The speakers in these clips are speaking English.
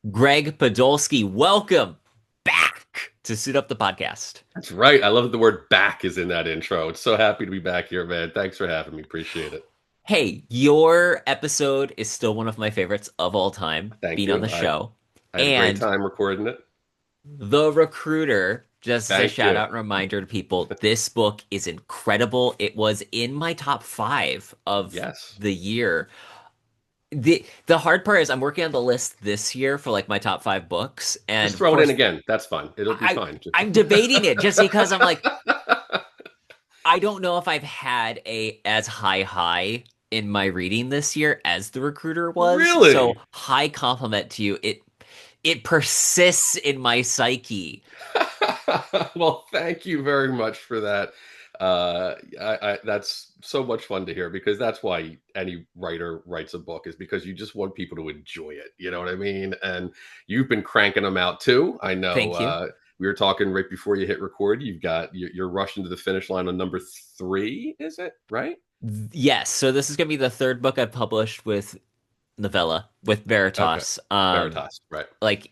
Gregg Podolski, welcome back to Suit Up the Podcast. That's right. I love that the word back is in that intro. It's so happy to be back here, man. Thanks for having me. Appreciate it. Hey, your episode is still one of my favorites of all time, Thank being on you. the show. I had a great And time recording it. The Recruiter, just as a Thank shout you. out and reminder to people, this book is incredible. It was in my top five of Yes. the year. The hard part is I'm working on the list this year for like my top five books, and Just of throw it in course again. That's fine. It'll be I fine. I'm debating it just because I'm like I don't know if I've had a as high in my reading this year as The Recruiter was. So Really? high compliment to you. It persists in my psyche. Well, thank you very much for that. That's so much fun to hear because that's why any writer writes a book is because you just want people to enjoy it. You know what I mean? And you've been cranking them out too. I know. Thank you. We were talking right before you hit record. You're rushing to the finish line on number three. Is it right? Yes, so this is gonna be the third book I've published with Novella with Okay. Veritas. Veritas. Right. Like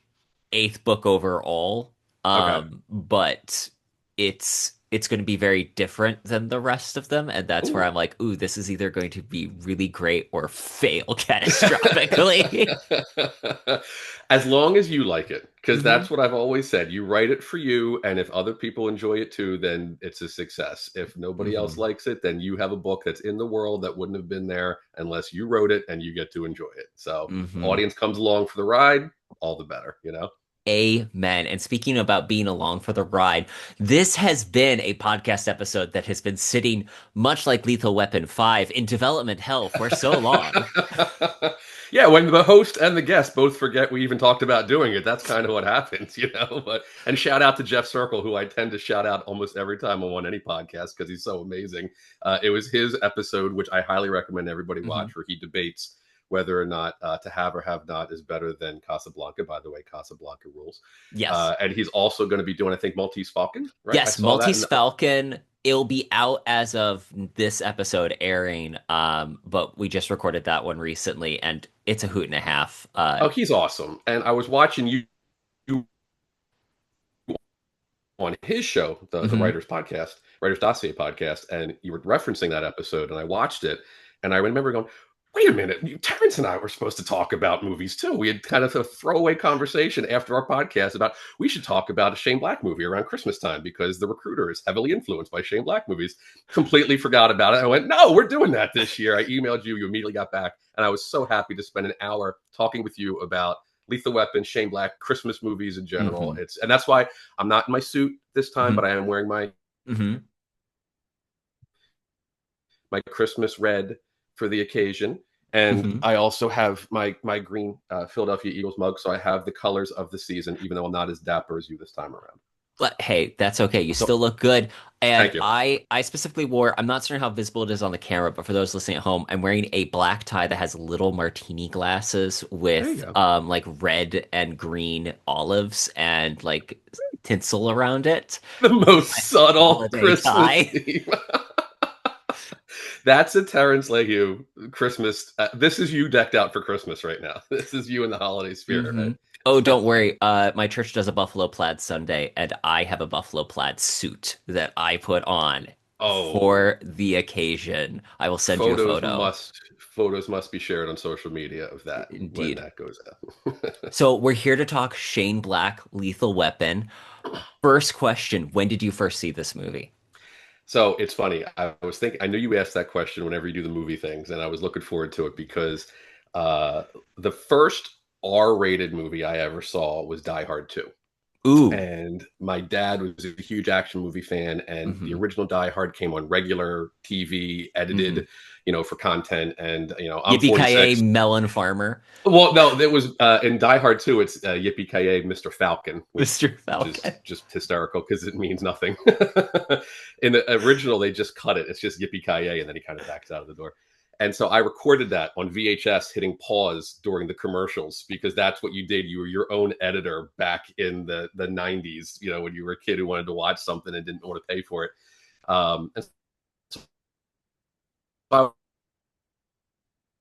eighth book overall. Okay. But it's going to be very different than the rest of them, and that's where Ooh. I'm like, ooh, this is either going to be really great or fail catastrophically. As long as you like it, because hmm that's what I've always said. You write it for you, and if other people enjoy it too, then it's a success. If nobody else hmm likes it, then you have a book that's in the world that wouldn't have been there unless you wrote it and you get to enjoy it. So, hmm audience comes along for the ride, all the better, you know? Amen. And speaking about being along for the ride, this has been a podcast episode that has been sitting much like Lethal Weapon 5 in development hell for so long. Yeah, when the host and the guest both forget we even talked about doing it, that's kind of what happens, you know. But and shout out to Jeff Circle, who I tend to shout out almost every time I'm on any podcast because he's so amazing. It was his episode, which I highly recommend everybody hmm watch, where he debates whether or not to have or have not is better than Casablanca. By the way, Casablanca rules. Yes. And he's also going to be doing, I think, Maltese Falcon, right? I Yes, saw that. Maltese Falcon. It'll be out as of this episode airing. But we just recorded that one recently, and it's a hoot and a half. Oh, he's awesome. And I was watching you on his show, the mhm. Writers Podcast, Writers Dossier podcast, and you were referencing that episode, and I watched it, and I remember going, "Wait a minute, Terrence and I were supposed to talk about movies too." We had kind of a throwaway conversation after our podcast about we should talk about a Shane Black movie around Christmas time because The Recruiter is heavily influenced by Shane Black movies. Completely forgot about it. I went, "No, we're doing that this year." I emailed you. You immediately got back, and I was so happy to spend an hour talking with you about Lethal Weapon, Shane Black, Christmas movies in general. Mhm. And that's why I'm not in my suit this time, but Mhm. I am wearing Mhm. my Christmas red for the occasion. And Mhm. I also have my green Philadelphia Eagles mug, so I have the colors of the season, even though I'm not as dapper as you this time around. But hey, that's okay. You So still look good. And thank you. I specifically wore, I'm not certain how visible it is on the camera, but for those listening at home, I'm wearing a black tie that has little martini glasses There you with go. like red and green olives and like tinsel around it. The My most subtle holiday Christmas tie. theme. That's a Terrence Leahy Christmas. This is you decked out for Christmas right now. This is you in the holiday spirit, hmm Oh, right? don't worry. My church does a buffalo plaid Sunday, and I have a buffalo plaid suit that I put on Oh, for the occasion. I will send you a photos photo. must photos must be shared on social media of that when Indeed. that goes out. So we're here to talk Shane Black, Lethal Weapon. First question, when did you first see this movie? So it's funny. I was thinking. I knew you asked that question whenever you do the movie things, and I was looking forward to it because uh, the first R-rated movie I ever saw was Die Hard 2. Ooh. And my dad was a huge action movie fan, and the hmm original Die Hard came on regular TV, hmm edited, for content. And I'm Yippee-ki-yay, 46. Melon Farmer, Well, no, there was in Die Hard 2, it's Yippee Ki Mr. Falcon, Mr. which is Falcon. just hysterical because it means nothing. In the original, they just cut it. It's just Yippee Ki and then he kind of backs out of the door. And so I recorded that on VHS, hitting pause during the commercials because that's what you did. You were your own editor back in the 90s, when you were a kid who wanted to watch something and didn't want to pay for it. And so I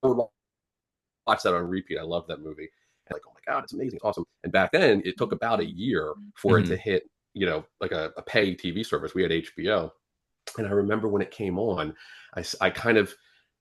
would watch that on repeat. I love that movie. and like, oh my god, it's amazing, it's awesome. And back then, it took about a year for it to Hmm. hit, like a pay TV service. We had HBO, and I remember when it came on, I kind of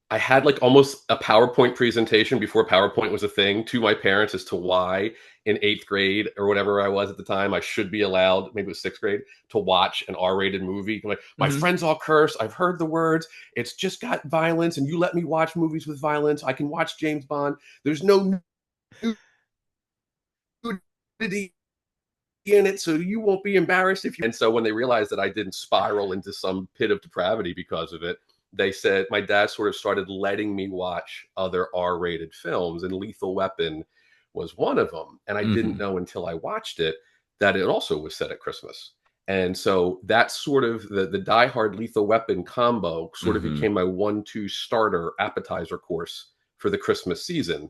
I had like almost a PowerPoint presentation before PowerPoint was a thing to my parents as to why in eighth grade or whatever I was at the time, I should be allowed, maybe it was sixth grade, to watch an R-rated movie. I'm like, my Hmm. friends all curse. I've heard the words. It's just got violence, and you let me watch movies with violence. I can watch James Bond. There's no nudity in it, so you won't be embarrassed if you. And so when they realized that I didn't spiral into some pit of depravity because of it, they said my dad sort of started letting me watch other R-rated films, and Lethal Weapon was one of them. And I didn't Hmm. know until I watched it that it also was set at Christmas. And so that's sort of the Die Hard Lethal Weapon combo sort of Hmm. became my 1-2 starter appetizer course for the Christmas season.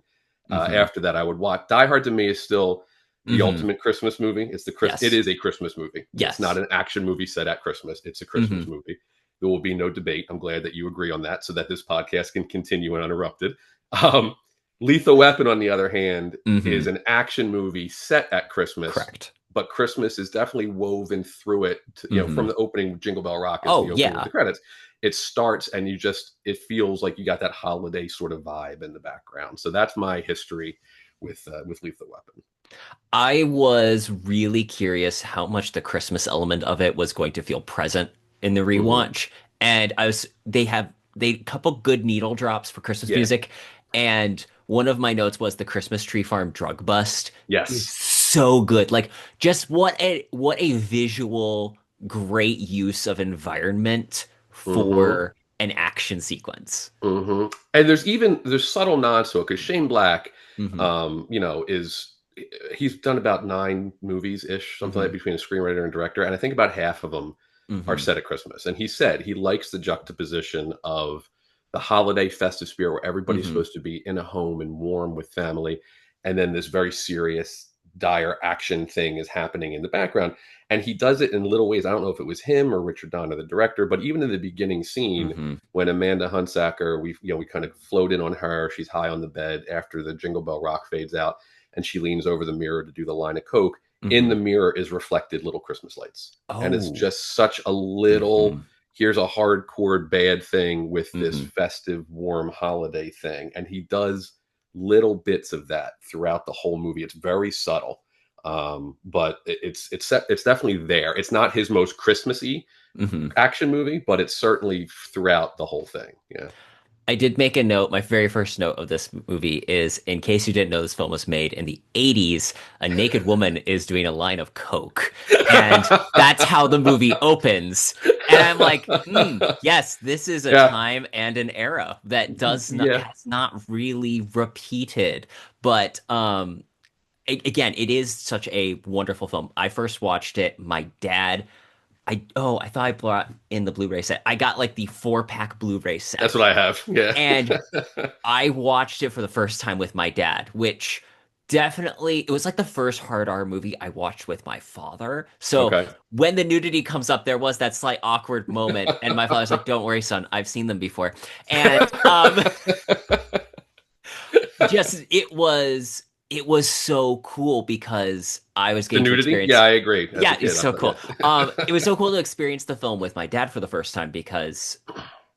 Hmm. After that, I would watch Die Hard. To me is still the Hmm. ultimate Christmas movie. It Yes. is a Christmas movie. It's not Yes. an action movie set at Christmas. It's a Christmas Hmm. movie. There will be no debate. I'm glad that you agree on that, so that this podcast can continue uninterrupted. Um, Lethal Weapon, on the other hand, is Hmm. an action movie set at Christmas, Correct. but Christmas is definitely woven through it. From Hmm. the opening, Jingle Bell Rock is Oh the opening with yeah. the credits. It starts, and it feels like you got that holiday sort of vibe in the background. So that's my history with Lethal Weapon. I was really curious how much the Christmas element of it was going to feel present in the Hmm. rewatch. And they couple good needle drops for Christmas Yeah. music. And one of my notes was the Christmas Tree Farm drug bust is Yes. so good. Like just what a visual great use of environment Hmm. for an action sequence. And there's subtle nods to it because Shane Black, Hmm. is he's done about 9 movies ish, something like Hmm. that, between a screenwriter and director, and I think about half of them are Hmm. set at Christmas. And he said he likes the juxtaposition of the holiday festive spirit where everybody's Hmm. supposed to be in a home and warm with family, and then this very serious, dire action thing is happening in the background. And he does it in little ways. I don't know if it was him or Richard Donner, the director, but even in the beginning scene Hmm. when Amanda Hunsaker, we kind of float in on her. She's high on the bed after the Jingle Bell Rock fades out, and she leans over the mirror to do the line of coke. In the Hmm. mirror is reflected little Christmas lights, and it's Oh. just such a little. Hmm. Here's a hardcore bad thing with this Hmm. festive, warm holiday thing, and he does little bits of that throughout the whole movie. It's very subtle, but it's definitely there. It's not his most Christmassy Hmm. action movie, but it's certainly throughout the whole thing. Yeah. I did make a note. My very first note of this movie is, in case you didn't know, this film was made in the 80s. A naked woman is doing a line of coke, and that's how the movie opens. And I'm like, yes, this is a Yeah. time and an era that does not Yeah. has not really repeated. But again, it is such a wonderful film. I first watched it. My dad. I thought I brought in the Blu-ray set. I got like the 4-pack Blu-ray That's set. what I have. Yeah. And I watched it for the first time with my dad, which definitely it was like the first hard R movie I watched with my father. So Okay. when the nudity comes up, there was that slight awkward moment, and my father's like, "Don't worry, son, I've seen them before." And just it was so cool because I was The getting to nudity? Yeah, experience. I agree. As a Yeah, it's kid, I so thought, cool. It was yeah. so cool to experience the film with my dad for the first time because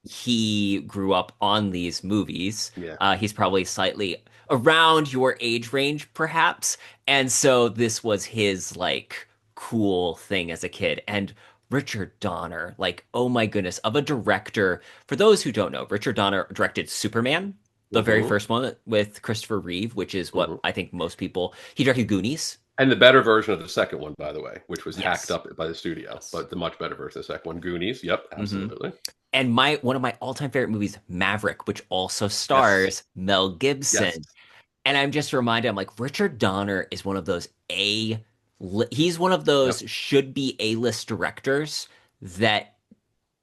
he grew up on these movies. Yeah. He's probably slightly around your age range, perhaps. And so this was his like cool thing as a kid. And Richard Donner, like, oh my goodness, of a director. For those who don't know, Richard Donner directed Superman, the very Hmm. first one with Christopher Reeve, which is what Hmm. I think most people. He directed Goonies. And the better version of the second one, by the way, which was hacked Yes. up by the studio, Yes. but the much better version of the second one, Goonies. Yep, Hmm. absolutely. And my one of my all-time favorite movies, Maverick, which also Yes. stars Mel Yes. Gibson. And I'm just reminded, I'm like, Richard Donner is one of those he's one of those Yep. should be A-list directors that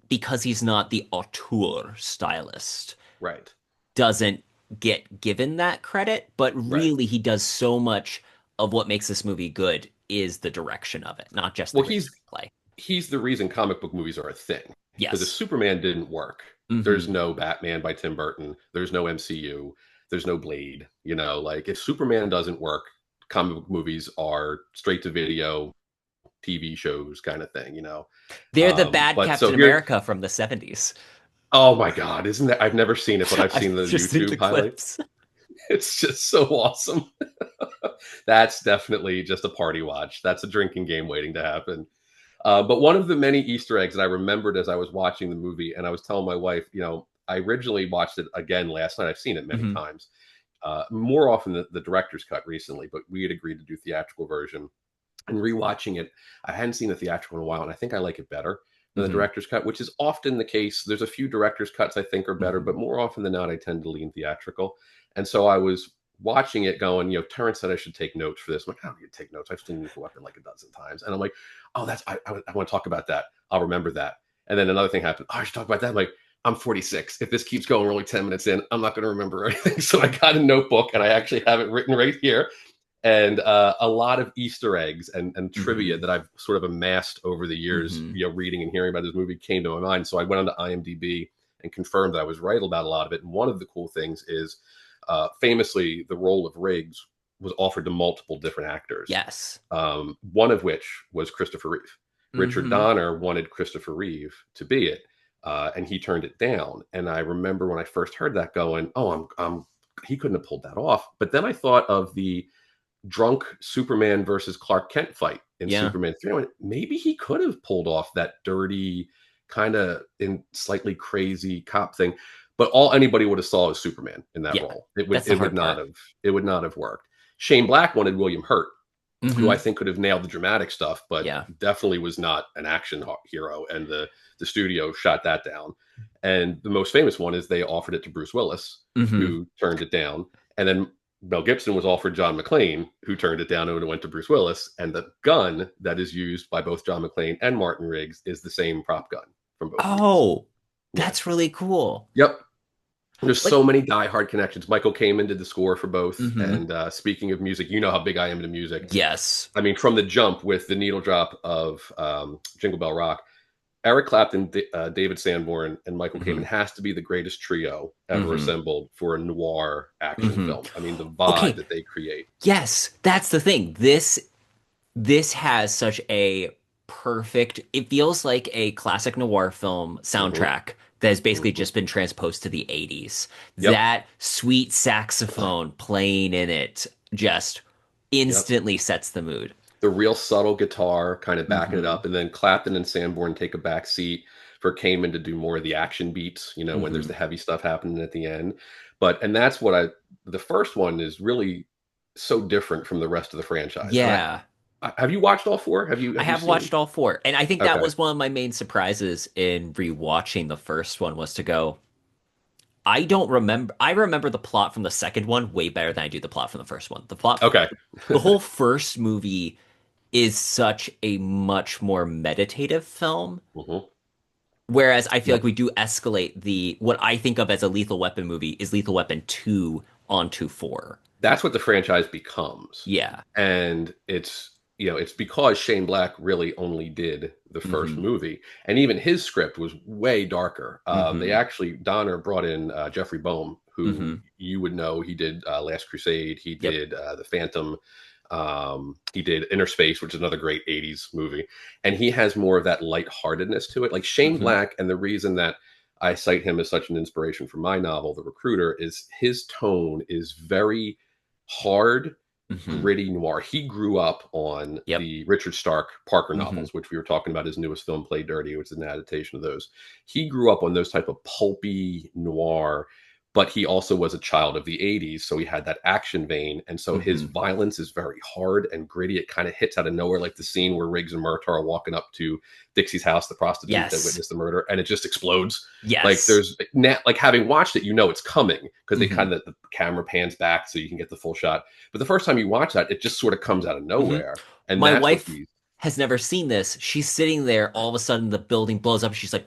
because he's not the auteur stylist, Right. doesn't get given that credit, but Right. really he does so much of what makes this movie good is the direction of it, not just the Well, great he's screenplay. he's the reason comic book movies are a thing. Because if Yes. Superman didn't work, there's Hmm. no Batman by Tim Burton. There's no MCU. there's no Blade. Like if Superman doesn't work, comic book movies are straight to video TV shows kind of thing. They're the bad But so Captain here, America from the 70s. oh my God, isn't that? I've never seen it, but I've seen I've the just seen the YouTube highlights. clips. It's just so awesome. That's definitely just a party watch. That's a drinking game waiting to happen. But one of the many Easter eggs that I remembered as I was watching the movie, and I was telling my wife, I originally watched it again last night. I've seen it many Hmm. times, more often the director's cut recently, but we had agreed to do theatrical version. And rewatching it, I hadn't seen the theatrical in a while, and I think I like it better than the Hmm. director's cut, which is often the case. There's a few director's cuts I think are better, Hmm. but more often than not, I tend to lean theatrical. And so I was watching it going, Terrence said I should take notes for this. I'm like, I don't need to take notes. I've seen Lethal Weapon like a dozen times. And I'm like, oh, I want to talk about that. I'll remember that. And then another thing happened. Oh, I should talk about that. I'm like, I'm 46. If this keeps going, we're only 10 minutes in. I'm not going to remember anything. So I got a notebook and I actually have it written right here. And a lot of Easter eggs and trivia Hmm. that I've sort of amassed over the years, Hmm. reading and hearing about this movie came to my mind. So I went onto IMDb and confirmed that I was right about a lot of it. And one of the cool things is, famously, the role of Riggs was offered to multiple different actors, Yes. one of which was Christopher Reeve. Richard Hmm. Donner wanted Christopher Reeve to be it, and he turned it down. And I remember when I first heard that going, oh, he couldn't have pulled that off. But then I thought of the drunk Superman versus Clark Kent fight in Yeah. Superman 3. I went, maybe he could have pulled off that dirty, kind of in slightly crazy cop thing. But all anybody would have saw is Superman in that Yeah. role. It would That's the it would hard not part. have it would not have worked. Shane Black wanted William Hurt, who I Hmm. think could have nailed the dramatic stuff, but Yeah. definitely was not an action hero. And the studio shot that down. And the most famous one is they offered it to Bruce Willis, Hmm. who turned it down. And then Mel Gibson was offered John McClane, who turned it down and it went to Bruce Willis. And the gun that is used by both John McClane and Martin Riggs is the same prop gun from both movies. Oh, Yeah. that's really cool. Yep. There's Like, so many diehard connections. Michael Kamen did the score for both. hmm. And speaking of music, you know how big I am into music. Yes. I mean, from the jump with the needle drop of Jingle Bell Rock, Eric Clapton, David Sanborn, and Michael Kamen Hmm. has to be the greatest trio ever Hmm. assembled for a noir action Hmm. film. I mean, the vibe Okay. that they create. Yes, that's the thing. This has such a perfect, it feels like a classic noir film Hmm. soundtrack that has basically Hmm. just been transposed to the 80s. Yep. That sweet saxophone playing in it just Yep. instantly sets the mood. The real subtle guitar kind of backing it Hmm. up. And then Clapton and Sanborn take a back seat for Kamen to do more of the action beats, when there's Hmm. the heavy stuff happening at the end. And that's the first one is really so different from the rest of the franchise. And Yeah. have you watched all four? Have you I have you have seen? watched all four. And I think that Okay. was one of my main surprises in rewatching the first one was to go, I don't remember. I remember the plot from the second one way better than I do the plot from the first one. Okay. The whole first movie is such a much more meditative film. Hmm. Whereas I feel Yep. like we do escalate what I think of as a Lethal Weapon movie is Lethal Weapon 2 onto 4. That's what the franchise becomes. Yeah. And it's because Shane Black really only did the first Hmm. movie, and even his script was way darker. They Hmm. actually Donner brought in Jeffrey Boehm, who Hmm. you would know. He did Last Crusade. He Yep. did The Phantom. He did Inner Space, which is another great '80s movie, and he has more of that lightheartedness to it. Like Shane Hmm. Black, and the reason that I cite him as such an inspiration for my novel, The Recruiter, is his tone is very hard, Hmm. gritty noir. He grew up on Yep. the Richard Stark Parker Hmm. novels, which we were talking about his newest film, Play Dirty, which is an adaptation of those. He grew up on those type of pulpy noir, but he also was a child of the 80s, so he had that action vein. And so his Hmm. violence is very hard and gritty. It kind of hits out of nowhere, like the scene where Riggs and Murtaugh are walking up to Dixie's house, the prostitute that Yes. witnessed the murder, and it just explodes. Like Yes. there's like having watched it, it's coming because they Hmm. kind of the camera pans back so you can get the full shot. But the first time you watch that, it just sort of comes out of Hmm. nowhere, and My that's what wife these. has never seen this. She's sitting there, all of a sudden the building blows up. She's like,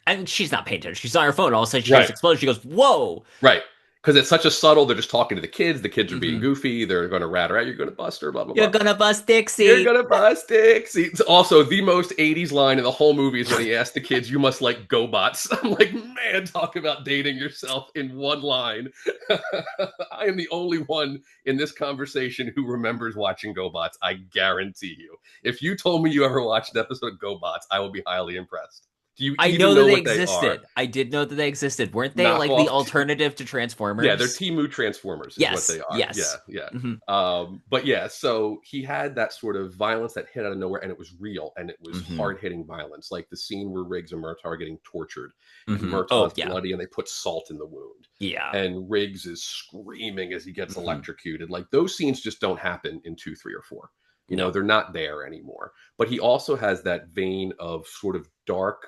and she's not paying attention. She's on her phone. All of a sudden she hears Right, explosion. She goes, "Whoa!" right. because it's such a subtle. They're just talking to the kids. The kids are being Hmm. goofy. They're going to rat her out. You're going to bust her. Blah blah You're blah. gonna bust You're Dixie. gonna bust Dixie. It's also the most 80s line in the whole movie is when he asked the kids, "You must like GoBots." I'm like, man, talk about dating yourself in one line. I am the only one in this conversation who remembers watching GoBots. I guarantee you. If you told me you ever watched an episode of GoBots, I will be highly impressed. Do you I even know that know they what they are? existed. I did know that they existed. Weren't they like the Knockoff. alternative to Yeah, they're Transformers? Timu Transformers is what Yes, they are. Yeah, yes. yeah. Hmm. But yeah, so he had that sort of violence that hit out of nowhere, and it was real, and it was Hmm. hard hitting violence, like the scene where Riggs and Murtaugh are getting tortured, and Hmm. Oh Murtaugh's yeah, bloody, and they put salt in the wound, yeah. and Riggs is screaming as he gets Hmm. electrocuted. Like those scenes just don't happen in 2, 3, or 4. No. They're not there anymore. But he also has that vein of sort of dark,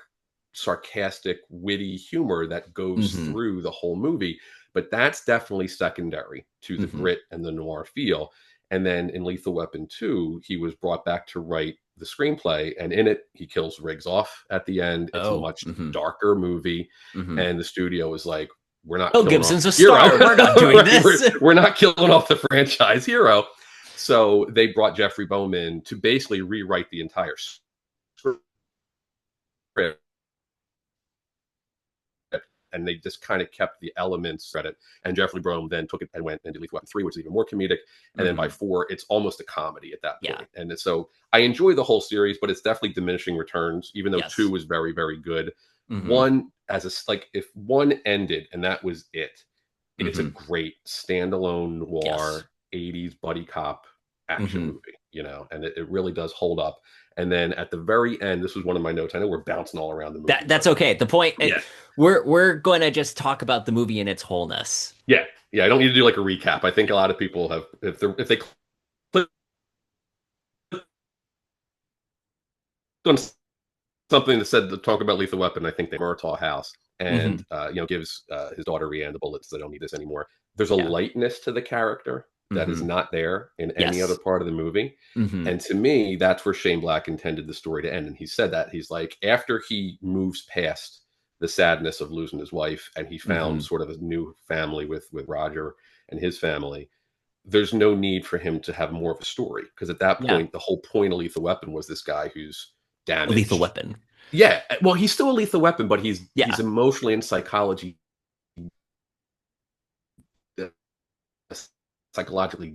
sarcastic, witty humor that goes Hmm. through the whole movie. But that's definitely secondary to the Hmm. grit and the noir feel. And then in Lethal Weapon 2, he was brought back to write the screenplay. And in it, he kills Riggs off at the end. It's a Oh. much Hmm. darker movie. Hmm. And the studio was like, we're not Mel killing off Gibson's the a hero. star. We're not doing Right? this. We're not killing off the franchise hero. So they brought Jeffrey Bowman to basically rewrite the entire script, and they just kind of kept the elements credit. And Jeffrey Bowman then took it and went into Lethal Weapon 3, which is even more comedic. And then by Hmm. 4, it's almost a comedy at that Yeah. point. And so I enjoy the whole series, but it's definitely diminishing returns, even though 2 Yes. was very, very good. Hmm. One, as a, like, if 1 ended and that was it, it's a Hmm. great standalone Yes. noir 80s buddy cop action Hmm. movie, and it really does hold up. And then at the very end, this was one of my notes. I know we're bouncing all around the movie, That's but okay. The point yeah, we're going to just talk about the movie in its wholeness. yeah, yeah. I don't need to do like a recap. I think a lot of people have, if they click on something that said to talk about Lethal Weapon, I think they Murtaugh house Hmm. and gives his daughter Rianne the bullets. They don't need this anymore. There's a Yeah. lightness to the character that is Hmm. not there in any other Yes. part of the movie. Hmm. And to me, that's where Shane Black intended the story to end. And he said that he's like, after he moves past the sadness of losing his wife and he found Hmm. sort of a new family with Roger and his family, there's no need for him to have more of a story, because at that Yeah. point, the whole point of Lethal Weapon was this guy who's A lethal damaged. weapon. Yeah, well, he's still a lethal weapon, but he's Yeah. emotionally and psychologically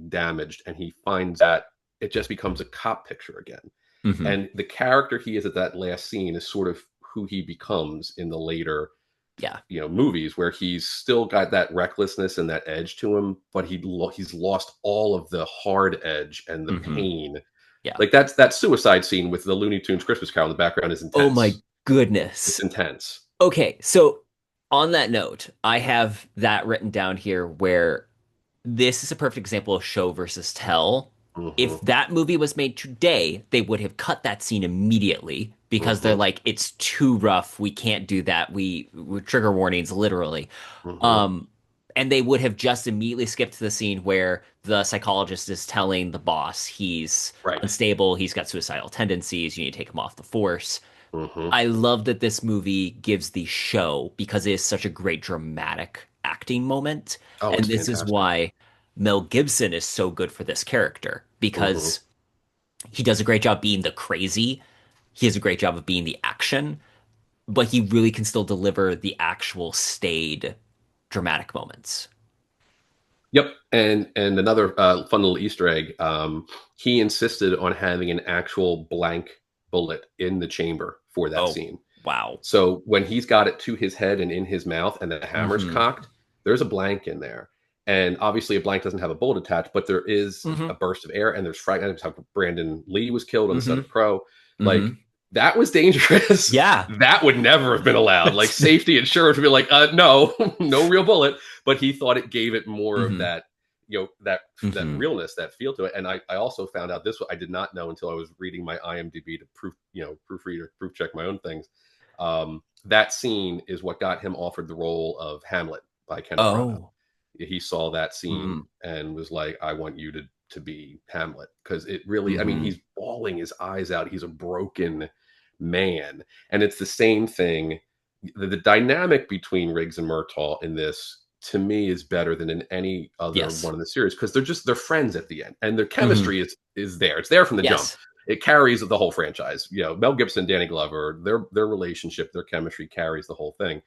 damaged, and he finds that it just becomes a cop picture again. Hmm. And the character he is at that last scene is sort of who he becomes in the later Yeah. movies, where he's still got that recklessness and that edge to him, but he's lost all of the hard edge and the Hmm. pain. Yeah. Like that suicide scene with the Looney Tunes Christmas Carol in the background is Oh my intense. It's goodness. intense. Okay, so on that note, I have that written down here where this is a perfect example of show versus tell. Hmm. If that movie was made today, they would have cut that scene immediately because they're Hmm. like, it's too rough. We can't do that. We trigger warnings, literally. Hmm. Um, and they would have just immediately skipped to the scene where the psychologist is telling the boss he's Right. unstable, he's got suicidal tendencies, you need to take him off the force. Hmm. I love that this movie gives the show because it is such a great dramatic acting moment. Oh, And it's this is fantastic. why Mel Gibson is so good for this character Hmm. because he does a great job being the crazy. He has a great job of being the action, but he really can still deliver the actual staid dramatic moments. Yep, and another fun little Easter egg. He insisted on having an actual blank bullet in the chamber for that Oh, scene. wow. So when he's got it to his head and in his mouth, and the hammer's Hmm. cocked, there's a blank in there. And obviously, a blank doesn't have a bullet attached, but there is a Hmm. burst of air, and there's fragments. How Brandon Lee was killed on the set Hmm. of Crow. Like Hmm. that was dangerous. Yeah. That would never have been allowed. Like safety insurance would be like, no, no real bullet. But he thought it gave it more of Hmm. that, that Hmm. realness, that feel to it. And I also found out this, I did not know until I was reading my IMDb to proofread or proof check my own things. That scene is what got him offered the role of Hamlet by Kenneth Branagh. Oh. He saw that Hmm. scene and was like, I want you to be Hamlet, because it really, I mean, Hmm. he's bawling his eyes out. He's a broken man. And it's the same thing. The dynamic between Riggs and Murtaugh in this, to me is better than in any other Yes. one in the series because they're friends at the end and their Hmm. chemistry is there. It's there from the jump. Yes. It carries the whole franchise. Mel Gibson, Danny Glover, their relationship, their chemistry carries the whole thing.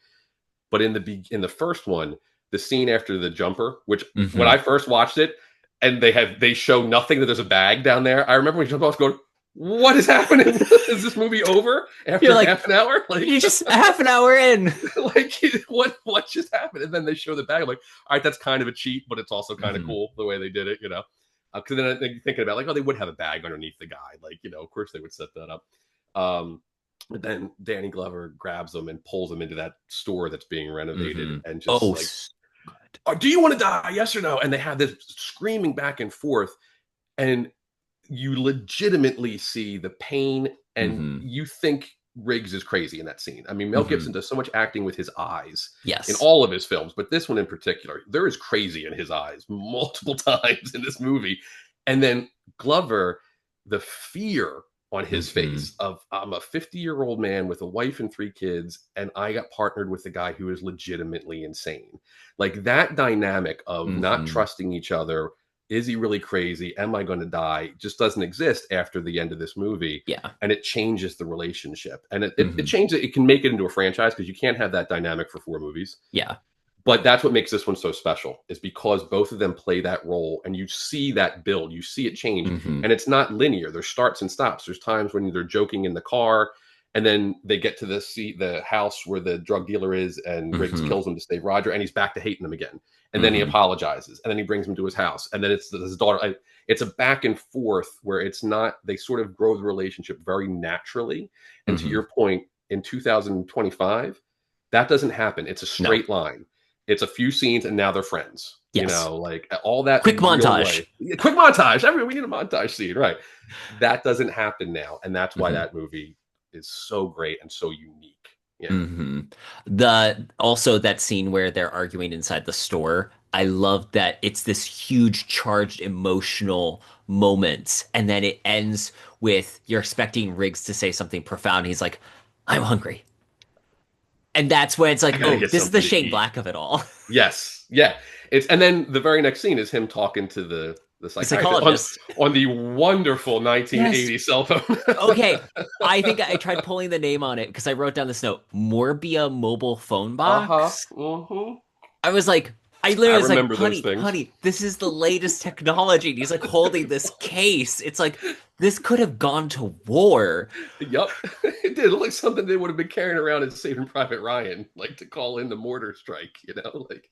But in the first one, the scene after the jumper, which when I Hmm. first watched it, and they show nothing that there's a bag down there. I remember when you jumped off going, "What is happening? Is this movie over You're after like, half an hour? Like, you're just half an hour in. like what just happened?" And then they show the bag. I'm like, "All right, that's kind of a cheat, but it's also kind of Hmm. cool the way they did it." Because then I think thinking about like, oh, they would have a bag underneath the guy. Like, of course they would set that up. But then Danny Glover grabs him and pulls him into that store that's being renovated Hmm. and just Oh, like, good. oh, do you want to die? Yes or no? And they have this screaming back and forth. And you legitimately see the pain and Hmm. you think Riggs is crazy in that scene. I mean, Mel Hmm. Gibson does so much acting with his eyes in Yes. all of his films, but this one in particular, there is crazy in his eyes multiple times in this movie. And then Glover, the fear on his Hmm. face of I'm a 50-year-old man with a wife and 3 kids, and I got partnered with a guy who is legitimately insane. Like that dynamic of not Hmm. trusting each other, is he really crazy? Am I going to die? Just doesn't exist after the end of this movie. Yeah. And it changes the relationship. And it Hmm. changes it can make it into a franchise because you can't have that dynamic for 4 movies. Yeah. But that's what makes this one so special, is because both of them play that role and you see that build, you see it change. Hmm. And it's not linear. There's starts and stops. There's times when they're joking in the car and then they get to the house where the drug dealer is, and Riggs Hmm. kills him to save Roger, and he's back to hating him again. And then he Hmm. apologizes, and then he brings him to his house, and then it's his daughter. It's a back and forth where it's not. They sort of grow the relationship very naturally. And to Hmm. your point, in 2025, that doesn't happen. It's a No. straight line. It's a few scenes, and now they're friends. Yes. Like all that Quick real montage. life. Quick montage. We need a montage scene, right? That doesn't happen now, and that's why Hmm. that movie is so great and so unique. Yeah. Hmm. The also that scene where they're arguing inside the store. I love that it's this huge charged emotional moment, and then it ends with you're expecting Riggs to say something profound. He's like, "I'm hungry," and that's when it's I like, gotta "Oh, get this is the something to Shane eat. Black of it all." Yes. Yeah. And then the very next scene is him talking to the The psychiatrist on psychologist. the wonderful Yes. 1980 cell phone. Okay. I think I tried pulling the name on it because I wrote down this note, Morbia mobile phone Uh-huh. box. Hmm. I was like, I I literally was like, remember those honey, things. honey, this is the latest technology. And he's like holding this case. It's like, this could have gone to war. Yep. It did look like something they would have been carrying around in Saving Private Ryan, like to call in the mortar strike. Like,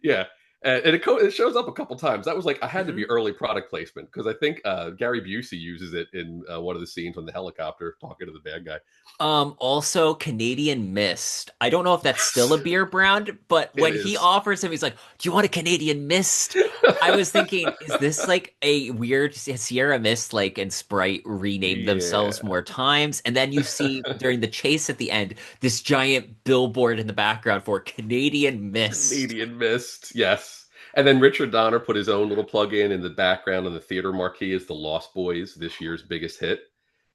yeah. And it shows up a couple times. That was like, I had to be Mhm. early product placement because I think Gary Busey uses it in one of the scenes on the helicopter talking to the bad guy. Also Canadian Mist. I don't know if that's still a Yes, beer brand, but it when he is. offers him, he's like, "Do you want a Canadian Mist?" I was thinking, is this like a weird Sierra Mist like and Sprite renamed themselves Yeah. more times? And then you see during the chase at the end this giant billboard in the background for Canadian Mist. Canadian Mist. Yes. And then Richard Donner put his own little plug in the background on the theater marquee as The Lost Boys, this year's biggest hit.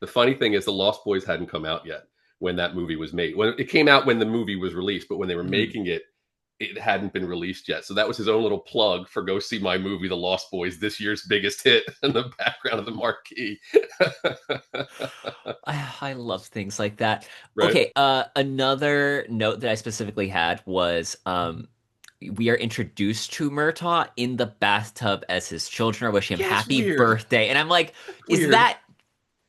The funny thing is, The Lost Boys hadn't come out yet when that movie was made. When it came out when the movie was released, but when they were Mhm. making it, it hadn't been released yet. So that was his own little plug for go see my movie, The Lost Boys, this year's biggest hit in the background of the marquee. I love things like that. Right? Okay, another note that I specifically had was we are introduced to Murtaugh in the bathtub as his children are wishing him Yeah, it's happy weird. birthday. And I'm like, That's is weird. that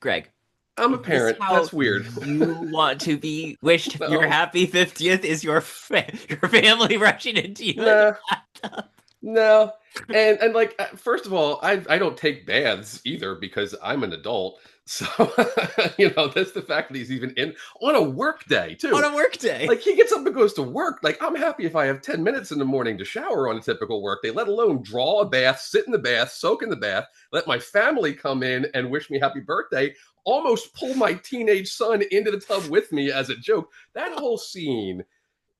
Greg? I'm a Is this parent. how That's weird. you want to be wished your No. happy 50th? Is your family rushing into you in the Nah. bathtub? No. And like first of all, I don't take baths either because I'm an adult. So that's the fact that he's even in on a work day On too. a work day? Like he gets up and goes to work. Like I'm happy if I have 10 minutes in the morning to shower on a typical work day, let alone draw a bath, sit in the bath, soak in the bath, let my family come in and wish me happy birthday, almost pull my teenage son into the tub with me as a joke. That whole scene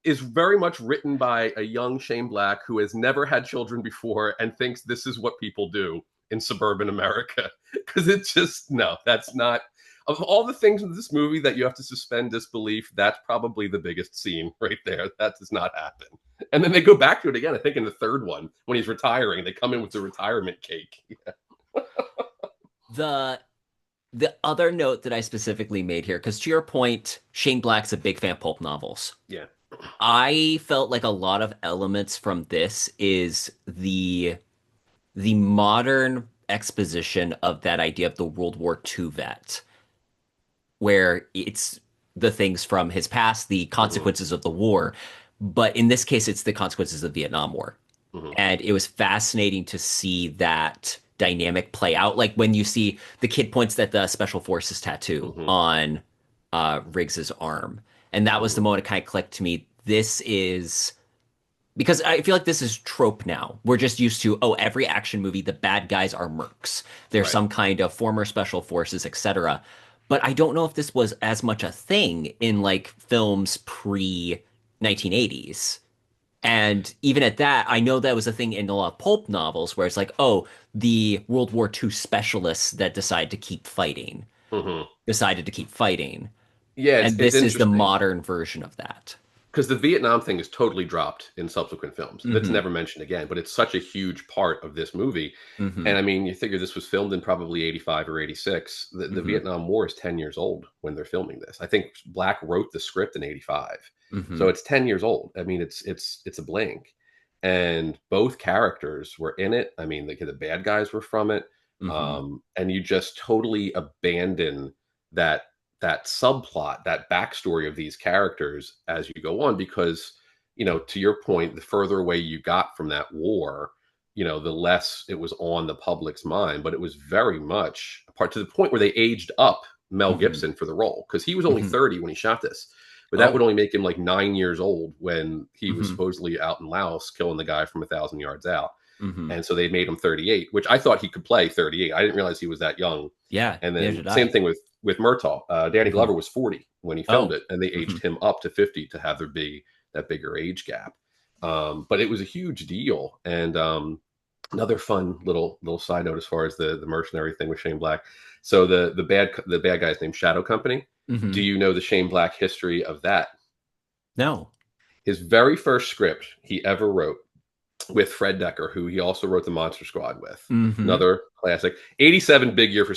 is very much written by a young Shane Black who has never had children before and thinks this is what people do in suburban America. Because it's just, no, that's not. Of all the things in this movie that you have to suspend disbelief, that's probably the biggest scene right there. That does not happen. And then they go back to it again. I think in the third one when he's retiring, they come in with the retirement cake. The the other note that I specifically made here, because to your point, Shane Black's a big fan of pulp novels. Yeah. I felt like a lot of elements from this is the modern exposition of that idea of the World War II vet, where it's the things from his past, the Hmm. consequences of the war, but in this case, it's the consequences of the Vietnam War. Hmm. And it was fascinating to see that dynamic play out. Like when you see the kid points at the special forces tattoo Hmm. on Riggs's arm, and that was Hmm. the moment it kind of clicked to me. This is because I feel like this is trope now. We're just used to, oh, every action movie, the bad guys are mercs. They're Right. some kind of former special forces, etc. But I don't know if this was as much a thing in like films pre 1980s. And even at that, I know that was a thing in a lot of pulp novels where it's like, oh, the World War II specialists that Hmm. decided to keep fighting. Yeah, And it's this is the interesting modern version of that. because the Vietnam thing is totally dropped in subsequent films. That's Hmm. never mentioned again, but it's such a huge part of this movie. Hmm. And I mean, you figure this was filmed in probably 85 or 86. The Hmm. Vietnam War is 10 years old when they're filming this. I think Black wrote the script in 85. So Hmm. it's 10 years old. I mean, it's a blink. And both characters were in it. I mean, the bad guys were from it. Hmm. And you just totally abandon that that subplot, that backstory of these characters as you go on, because to your point, the further away you got from that war, the less it was on the public's mind. But it was very much a part, to the point where they aged up Mel Hmm. Gibson for the role, because he was only Hmm. 30 when he shot this. But that would Oh. only make him like 9 years old when he was Hmm. supposedly out in Laos killing the guy from 1,000 yards out. Hmm. And so they made him 38, which I thought he could play 38. I didn't realize he was that young. Yeah, And neither then did same I. thing with Murtaugh. Danny Hmm. Glover was 40 when he filmed Oh. it, and they Hmm. aged him up to 50 to have there be that bigger age gap. But it was a huge deal. And another fun little side note as far as the mercenary thing with Shane Black. So the bad guy's named Shadow Company. Do Hmm. you know the Shane Black history of that? No. His very first script he ever wrote with Fred Decker, who he also wrote the Monster Squad with. Hmm. Another classic. 87, big year for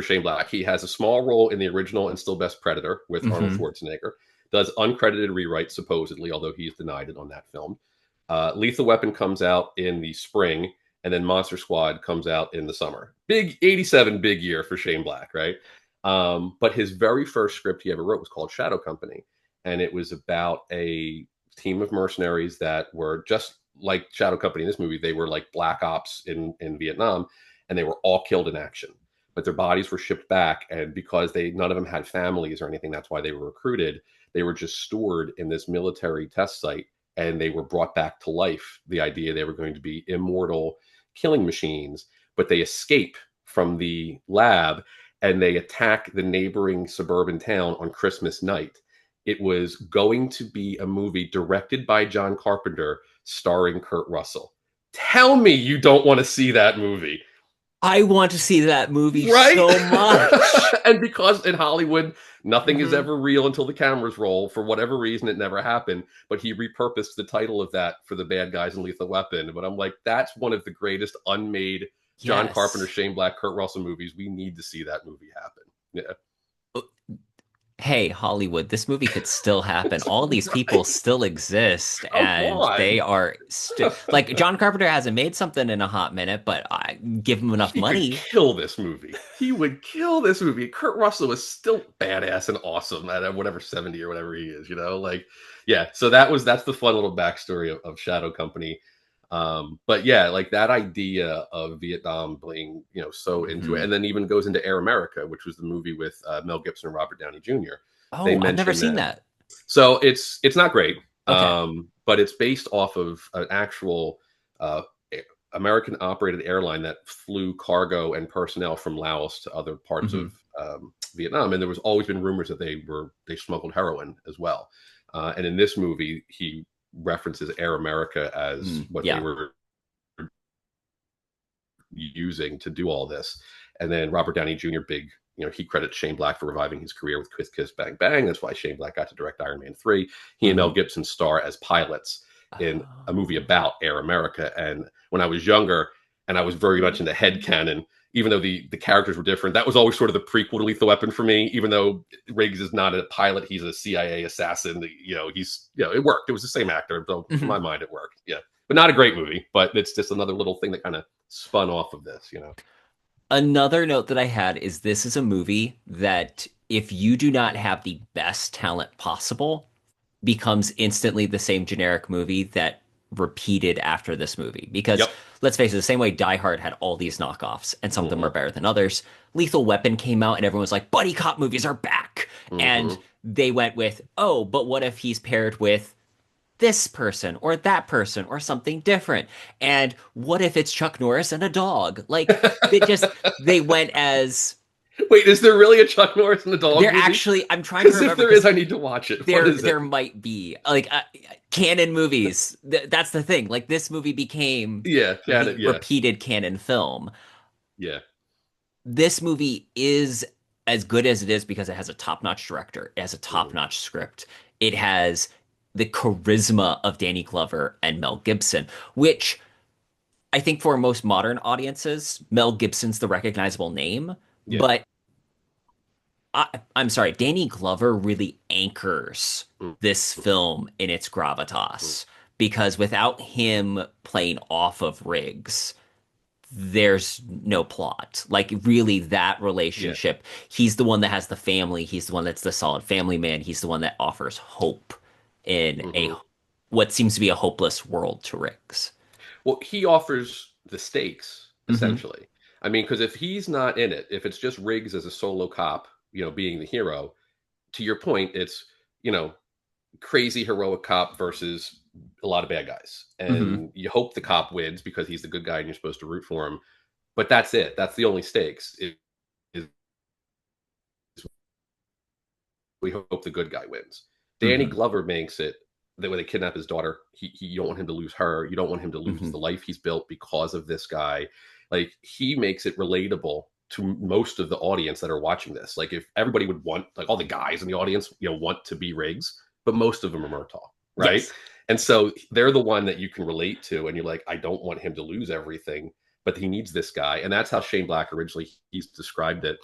Shane Black. He has a small role in the original and still best Predator with Arnold Hmm. Schwarzenegger. Does uncredited rewrites, supposedly, although he's denied it on that film. Lethal Weapon comes out in the spring, and then Monster Squad comes out in the summer. Big 87, big year for Shane Black, right? But his very first script he ever wrote was called Shadow Company, and it was about a team of mercenaries that were just like Shadow Company in this movie. They were like black ops in Vietnam, and they were all killed in action. But their bodies were shipped back, and because they none of them had families or anything, that's why they were recruited. They were just stored in this military test site, and they were brought back to life. The idea they were going to be immortal killing machines, but they escape from the lab and they attack the neighboring suburban town on Christmas night. It was going to be a movie directed by John Carpenter starring Kurt Russell. Tell me you don't want to see that movie. I want to see that movie Right? so much. And because in Hollywood, nothing is Hmm. ever real until the cameras roll. For whatever reason, it never happened. But he repurposed the title of that for the bad guys in Lethal Weapon. But I'm like, that's one of the greatest unmade John Carpenter, Yes. Shane Black, Kurt Russell movies. We need to see that movie happen. Yeah. Hey, Hollywood, this movie could still happen. All these people Right. still exist, Come and they on. are still like John Carpenter hasn't made something in a hot minute, but I give him enough He could money. kill this movie. He would kill this movie. Kurt Russell is still badass and awesome at whatever 70 or whatever he is, like, yeah. So that's the fun little backstory of Shadow Company. But yeah, like that idea of Vietnam being, so into it, Hmm. and then even goes into Air America, which was the movie with Mel Gibson and Robert Downey Jr. They Oh, I've never mentioned seen that. that. So it's not great, Okay. but it's based off of an actual uh, American operated airline that flew cargo and personnel from Laos to other parts Hmm. of Vietnam, and there was always been rumors that they smuggled heroin as well. And in this movie, he references Air America as Mm, what they yeah. were using to do all this. And then Robert Downey Jr., big, he credits Shane Black for reviving his career with Kiss Kiss Bang Bang. That's why Shane Black got to direct Iron Man 3. He and Mel Hmm. Gibson star as pilots. in a movie Oh. about Air America. And when I was younger, and I was very much into headcanon, even though the characters were different, that was always sort of the prequel to Lethal Weapon for me. Even though Riggs is not a pilot, he's a CIA assassin. It worked. It was the same actor, so in my Mhm. mind, it worked. Yeah, but not a great movie. But it's just another little thing that kind of spun off of this. Another note that I had is this is a movie that if you do not have the best talent possible, becomes instantly the same generic movie that repeated after this movie. Because Yep. let's face it, the same way Die Hard had all these knockoffs, and some of them are Mm-hmm. better than others, Lethal Weapon came out and everyone was like, buddy cop movies are back. And Mm-hmm. they went with, oh, but what if he's paired with this person or that person or something different? And what if it's Chuck Norris and a dog? Like, they went as Wait, is there really a Chuck Norris and the dog they're movie? actually, I'm trying to Because if remember there is, because I need to watch it. What there is it? there might be like canon movies. That's the thing. Like this movie became Yeah, got it. the Yeah, repeated canon film. yeah. This movie is as good as it is because it has a top-notch director, it has a Mm-hmm. top-notch script, it has the charisma of Danny Glover and Mel Gibson, which I think for most modern audiences, Mel Gibson's the recognizable name, Yeah. but I'm sorry, Danny Glover really anchors this Mm-hmm. film in its gravitas because without him playing off of Riggs, there's no plot. Like, really, that Yeah. relationship, he's the one that has the family, he's the one that's the solid family man, he's the one that offers hope in a Mm-hmm. what seems to be a hopeless world to Riggs. Well, he offers the stakes Hmm. essentially. I mean, because if he's not in it, if it's just Riggs as a solo cop, being the hero, to your point, it's you know crazy heroic cop versus a lot of bad guys, Hmm. and you hope the cop wins because he's the good guy and you're supposed to root for him. But that's it. That's the only stakes. Is we hope the good guy wins. Danny Hmm. Glover makes it that when they kidnap his daughter, you don't want him to lose her. You don't want him to lose Hmm. the life he's built because of this guy. Like he makes it relatable to most of the audience that are watching this. Like if everybody would want, like all the guys in the audience, want to be Riggs, but most of them are Murtaugh, right? Yes. And so they're the one that you can relate to, and you're like, I don't want him to lose everything, but he needs this guy, and that's how Shane Black originally he's described it.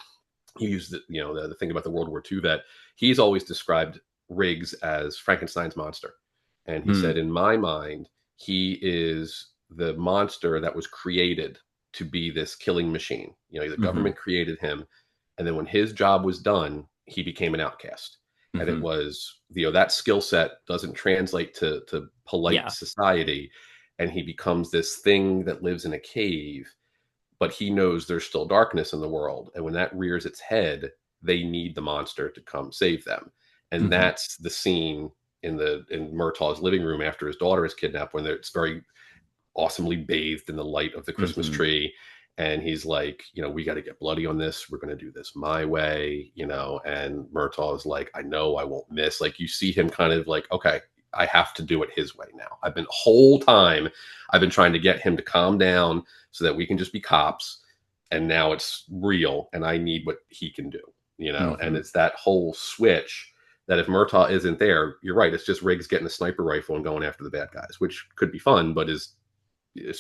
He used the thing about the World War II that he's always described Riggs as Frankenstein's monster. And he said, Mm. in my mind, he is the monster that was created to be this killing machine. The Hmm. government created him. And then when his job was done, he became an outcast. And it Hmm. was, that skill set doesn't translate to polite Yeah. society. And he becomes this thing that lives in a cave, but he knows there's still darkness in the world. And when that rears its head, they need the monster to come save them. And Hmm. that's the scene in Murtaugh's living room after his daughter is kidnapped, when it's very awesomely bathed in the light of the Christmas Hmm. tree. And he's like, we got to get bloody on this. We're going to do this my way, and Murtaugh is like, I know I won't miss. Like you see him kind of like, okay, I have to do it his way now. Whole time, I've been trying to get him to calm down so that we can just be cops. And now it's real and I need what he can do. And Hmm. it's that whole switch that if Murtaugh isn't there, you're right. It's just Riggs getting a sniper rifle and going after the bad guys, which could be fun, but is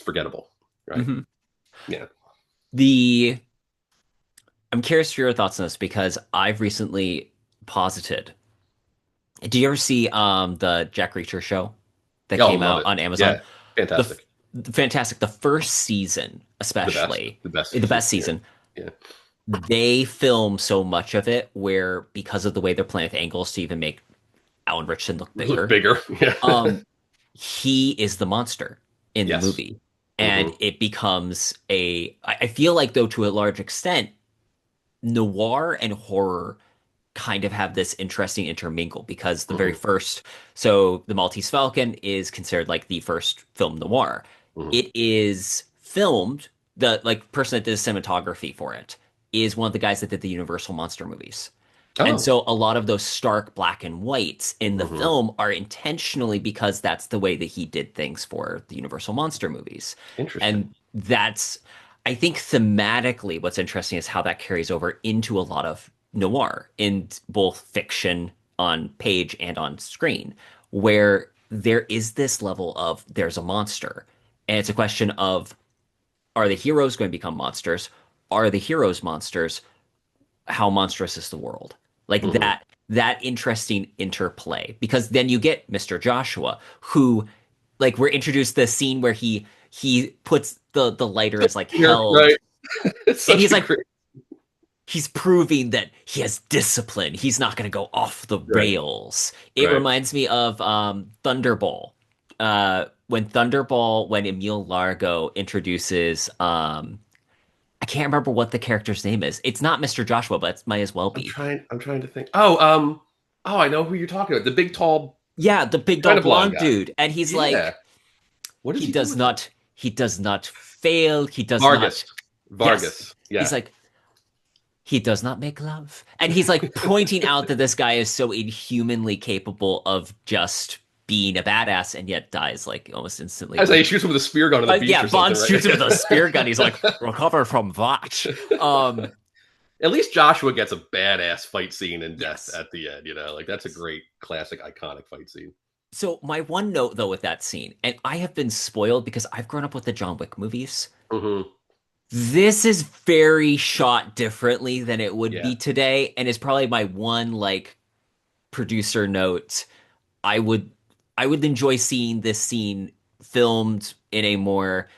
forgettable, right? Hmm. Yeah. The I'm curious for your thoughts on this because I've recently posited. Do you ever see the Jack Reacher show that Oh, came love out it. on Amazon? Yeah. The, f- Fantastic. Fantastic. The first season, The best. especially The best the season. best Yeah. season, Yeah. they film so much of it where because of the way they're playing with angles to even make Alan Richardson look Look bigger, bigger. Yeah. um, he is the monster in the Yes. movie. And Hmm. it becomes I feel like though to a large extent, noir and horror kind of have this interesting intermingle because the very Hmm. first, so the Maltese Falcon is considered like the first film noir. Hmm. It is filmed, the like person that did cinematography for it is one of the guys that did the Universal monster movies. And Oh. so a lot of those stark black and whites in the Hmm. film are intentionally because that's the way that he did things for the Universal monster movies. Interesting. And that's, I think thematically, what's interesting is how that carries over into a lot of noir in both fiction on page and on screen, where there is this level of there's a monster. And it's a question of, are the heroes going to become monsters? Are the heroes monsters? How monstrous is the world? Like Hmm. that interesting interplay. Because then you get Mr. Joshua, who like we're introduced to the scene where he puts the lighter as like Here, right? held, It's and such he's a like great. he's proving that he has discipline. He's not going to go off the Right, rails. It right. reminds me of Thunderball. When Emil Largo introduces, I can't remember what the character's name is. It's not Mr. Joshua, but it might as well be. I'm trying to think. Oh, I know who you're talking about. The big, tall, Yeah, the big tall China blonde blonde guy. dude. And he's Yeah. like, What does he he do does with him? not, he does not fail. He does Vargas. not, yes. Vargas. He's Yeah. like, he does not make love. And he's like pointing out that this guy is so inhumanly capable of just being a badass and yet dies like almost instantly I say when he shoots him with a spear gun on the beach yeah, or Bond something, shoots him with a spear gun. He's like, right? recover from that. Um, At least Joshua gets a badass fight scene in death yes. at the end, Like that's a Yes. great classic iconic fight scene. So my one note though with that scene, and I have been spoiled because I've grown up with the John Wick movies. Hmm. This is very shot differently than it would Yeah. be today, and is probably my one like producer note. I would I would enjoy seeing this scene filmed in a more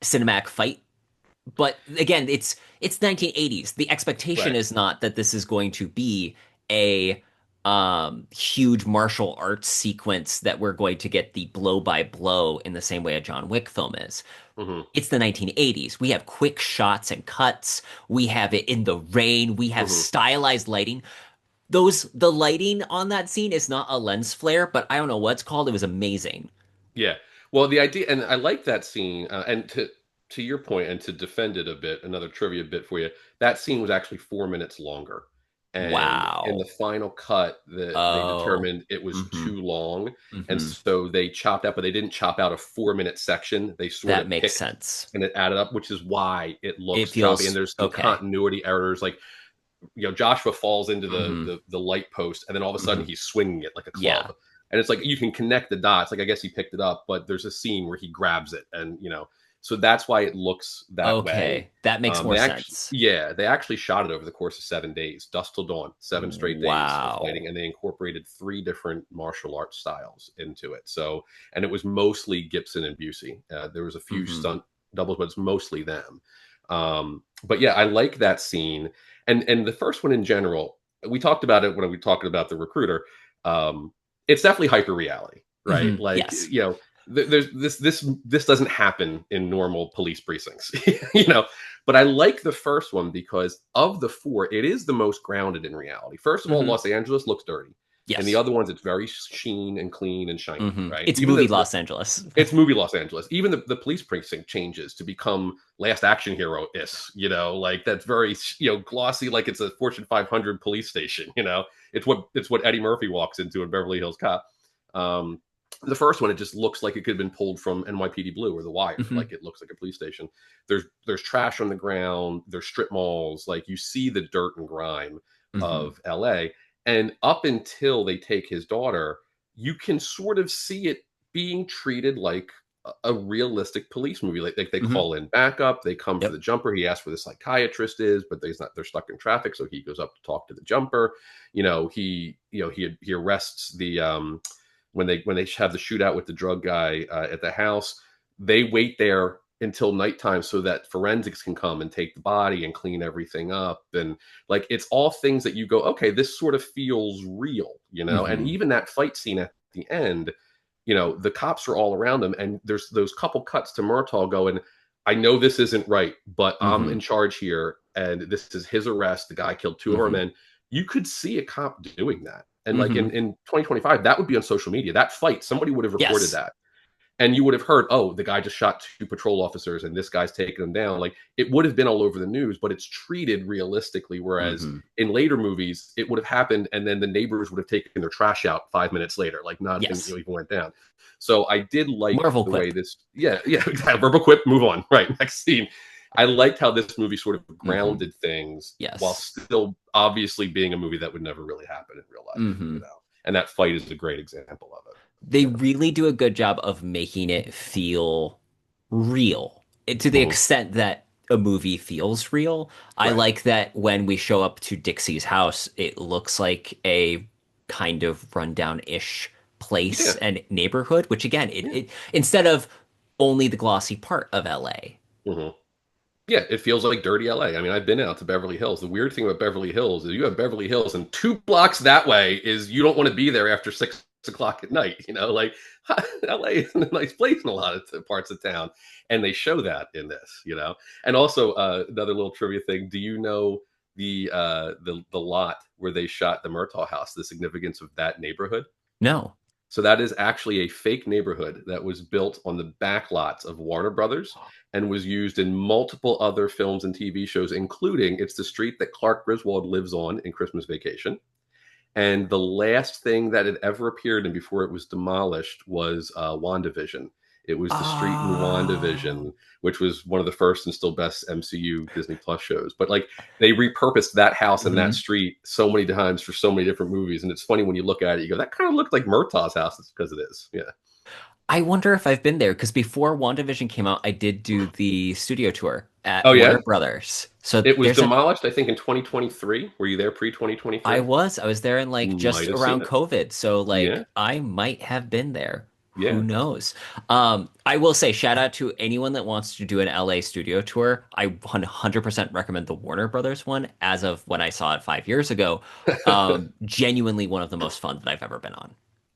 cinematic fight. But again, it's 1980s. The expectation Right. is not that this is going to be a huge martial arts sequence that we're going to get the blow by blow in the same way a John Wick film is. Hmm. It's the 1980s. We have quick shots and cuts. We have it in the rain. We have Hmm. stylized lighting. The lighting on that scene is not a lens flare, but I don't know what it's called. It was amazing. Yeah. Well, the idea, and I like that scene, and to your point, and to defend it a bit, another trivia bit for you. That scene was actually 4 minutes longer, and in the Wow. final cut, they Oh. determined it was Mm-hmm. too long, and Mm-hmm. so they chopped out, but they didn't chop out a 4 minute section. They sort That of makes picked sense. and it added up, which is why it It looks choppy. And feels there's some okay. continuity errors, like Joshua falls into Mm-hmm. the light post, and then all of a sudden Mm-hmm. he's swinging it like a Yeah. club, and it's like you can connect the dots. Like I guess he picked it up, but there's a scene where he grabs it, and so that's why it looks that way. Okay. That makes more sense. They actually shot it over the course of 7 days, dusk till dawn, 7 straight days of fighting, Wow. and they incorporated three different martial arts styles into it. So, and it was mostly Gibson and Busey. There was a few Mm-hmm. stunt doubles, but it's mostly them. But yeah, I like that scene, and the first one in general. We talked about it when we talked about the recruiter. Um, it's definitely hyper reality, right? Mm-hmm. Like Yes. there's this doesn't happen in normal police precincts, you know. But I like the first one because of the four, it is the most grounded in reality. First of all, Mm-hmm. Los Angeles looks dirty, and the Yes. other ones it's very sheen and clean and shiny, Mm-hmm. right? It's Even movie the Los Angeles. it's movie Los Angeles. Even the police precinct changes to become Last Action Hero is, like that's very glossy, like it's a Fortune 500 police station. It's what Eddie Murphy walks into in Beverly Hills Cop. Um, the first one, it just looks like it could have been pulled from NYPD Blue or The Wire. Mm-hmm. Like it looks like a police station. There's trash on the ground. There's strip malls. Like you see the dirt and grime Mm-hmm. of LA. And up until they take his daughter, you can sort of see it being treated like a realistic police movie. Like they Mm-hmm. call in backup, they come for Yep. the jumper. He asks where the psychiatrist is, but they're stuck in traffic, so he goes up to talk to the jumper. He arrests the when they have the shootout with the drug guy at the house. They wait there until nighttime so that forensics can come and take the body and clean everything up, and like it's all things that you go, okay, this sort of feels real. And Mm-hmm. even that fight scene at the end, the cops are all around him, and there's those couple cuts to Murtaugh going, I know this isn't right, but I'm Mm-hmm. in charge here, and this is his arrest. The guy killed two of our Mm-hmm. men. You could see a cop doing that. And like Mm-hmm. in 2025, that would be on social media. That fight, somebody would have reported Yes. that. And you would have heard, oh, the guy just shot two patrol officers and this guy's taking them down. Like it would have been all over the news, but it's treated realistically. Whereas Mm-hmm. in later movies, it would have happened and then the neighbors would have taken their trash out 5 minutes later, like nothing Yes. even went down. So I did like Marvel the way quip. this, yeah, verbal quip, move on. Right. Next scene. I liked how this movie sort of Mm-hmm. grounded things while Yes. still obviously being a movie that would never really happen in real life, Mm-hmm. And that fight is a great example of it. They really do a good job of making it feel real to the Hmm. extent that a movie feels real. I Right. like that when we show up to Dixie's house, it looks like a kind of rundown-ish place Yeah. and neighborhood, which again, Yeah. it instead of only the glossy part of LA. Hmm. Yeah, it feels like dirty LA. I mean, I've been out to Beverly Hills. The weird thing about Beverly Hills is you have Beverly Hills, and 2 blocks that way is you don't want to be there after 6 o'clock at night. Like LA isn't a nice place in a lot of parts of town, and they show that in this. And also another little trivia thing: do you know the lot where they shot the Murtaugh house? The significance of that neighborhood? No. So that is actually a fake neighborhood that was built on the back lots of Warner Brothers and was used in multiple other films and TV shows, including it's the street that Clark Griswold lives on in Christmas Vacation. And the last thing that had ever appeared in before it was demolished was WandaVision. It was the street in Oh. WandaVision, which was one of the first and still best MCU Disney Plus shows. But like they repurposed that house and that Mhm. street so many times for so many different movies. And it's funny when you look at it, you go, that kind of looked like Murtaugh's house because it is. Yeah. I wonder if I've been there because before WandaVision came out, I did do the studio tour at Oh, Warner yeah. Brothers. So It was there's a demolished, I think, in 2023. Were you there pre I 2023? was. I was there in like just Might have seen around it. COVID. So Yeah. like I might have been there. Who Yeah. knows? I will say shout out to anyone that wants to do an LA studio tour. I 100% recommend the Warner Brothers one as of when I saw it 5 years ago. Genuinely one of the most fun that I've ever been on.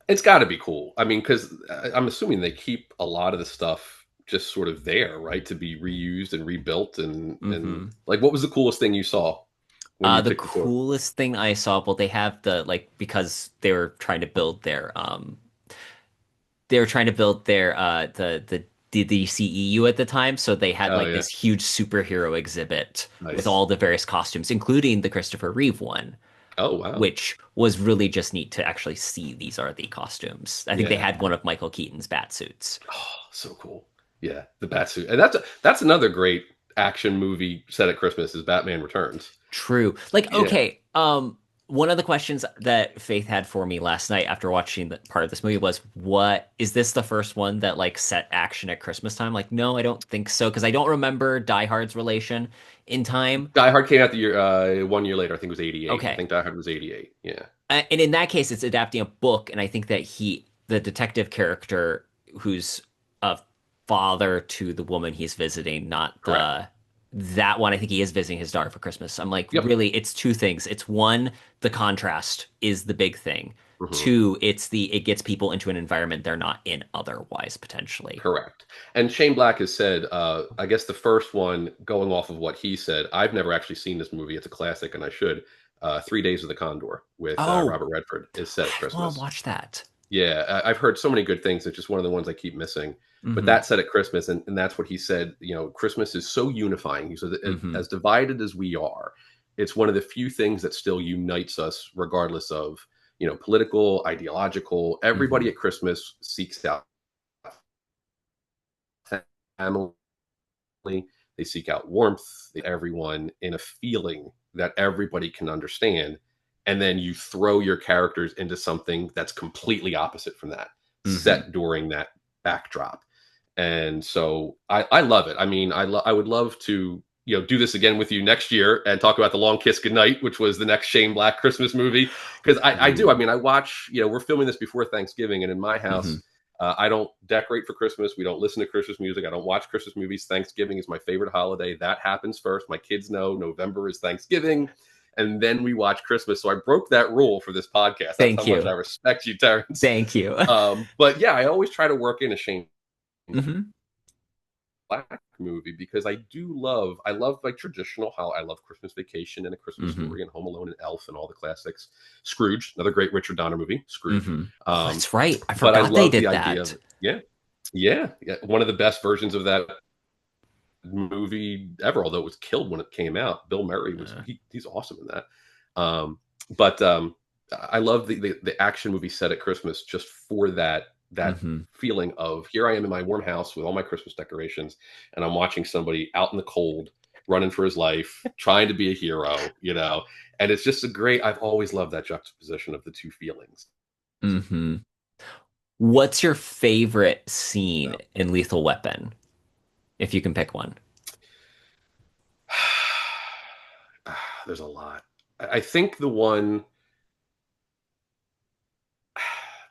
It's got to be cool. I mean, because I'm assuming they keep a lot of the stuff just sort of there, right, to be reused and rebuilt. And Hmm. like, what was the coolest thing you saw when you The took the tour? coolest thing I saw, well, they have the like because they were trying to build their the DCEU at the time, so they had Oh like yeah, this huge superhero exhibit with nice. all the various costumes, including the Christopher Reeve one, Oh wow, which was really just neat to actually see these are the costumes. I think they yeah. had one of Michael Keaton's bat suits. Oh, so cool. Yeah, the Batsuit, and that's another great action movie set at Christmas is Batman Returns. True. Like, Yeah. okay, one of the questions that Faith had for me last night after watching the part of this movie was, what is this the first one that like set action at Christmas time? Like, no, I don't think so, because I don't remember Die Hard's relation in time. Die Hard came out the year 1 year later. I think it was '88. I Okay. think Die Hard was '88. Yeah. And in that case, it's adapting a book, and I think that the detective character who's a father to the woman he's visiting, not Correct. that one. I think he is visiting his daughter for Christmas. I'm like, Yep. really, it's two things. It's one, the contrast is the big thing. Hmm. Two, it gets people into an environment they're not in otherwise potentially. Correct. And Shane Black has said, I guess the first one, going off of what he said, I've never actually seen this movie. It's a classic, and I should. 3 Days of the Condor with Oh, Robert Redford is set at I want to Christmas. watch that. Yeah, I've heard so many good things. It's just one of the ones I keep missing. But Mm-hmm. that's set at Christmas, and that's what he said. Christmas is so unifying. He said, that Mm-hmm. as divided as we are, it's one of the few things that still unites us, regardless of political, ideological. Mm-hmm. Everybody at Christmas seeks out family. They seek out warmth. Everyone in a feeling that everybody can understand, and then you throw your characters into something that's completely opposite from that, Mm-hmm. set during that backdrop. And so I love it. I mean, I would love to do this again with you next year and talk about The Long Kiss Goodnight, which was the next Shane Black Christmas movie. Because I do. I Ooh. mean, I watch. We're filming this before Thanksgiving, and in my Mm-hmm. house, I don't decorate for Christmas. We don't listen to Christmas music. I don't watch Christmas movies. Thanksgiving is my favorite holiday. That happens first. My kids know November is Thanksgiving, and then we watch Christmas. So I broke that rule for this podcast. That's how Thank much I you. respect you, Terrence. Thank you. But yeah, I always try to work in a Shane Hmm. Black movie because I love like traditional how I love Christmas Vacation and A Christmas Hmm. Story and Home Alone and Elf and all the classics. Scrooge, another great Richard Donner movie, Scrooge. Hmm. Oh, Um, that's right. I but I forgot they love the did idea that. of it. Yeah, yeah, yeah. One of the best versions of that movie ever, although it was killed when it came out. Bill Murray he's awesome in that. Um, but I love the action movie set at Christmas just for that Hmm. feeling of here I am in my warm house with all my Christmas decorations, and I'm watching somebody out in the cold running for his life, trying to be a hero. And it's just a great. I've always loved that juxtaposition of the two feelings. Hmm. What's your favorite scene in Lethal Weapon, if you can pick one? There's a lot. I think the one,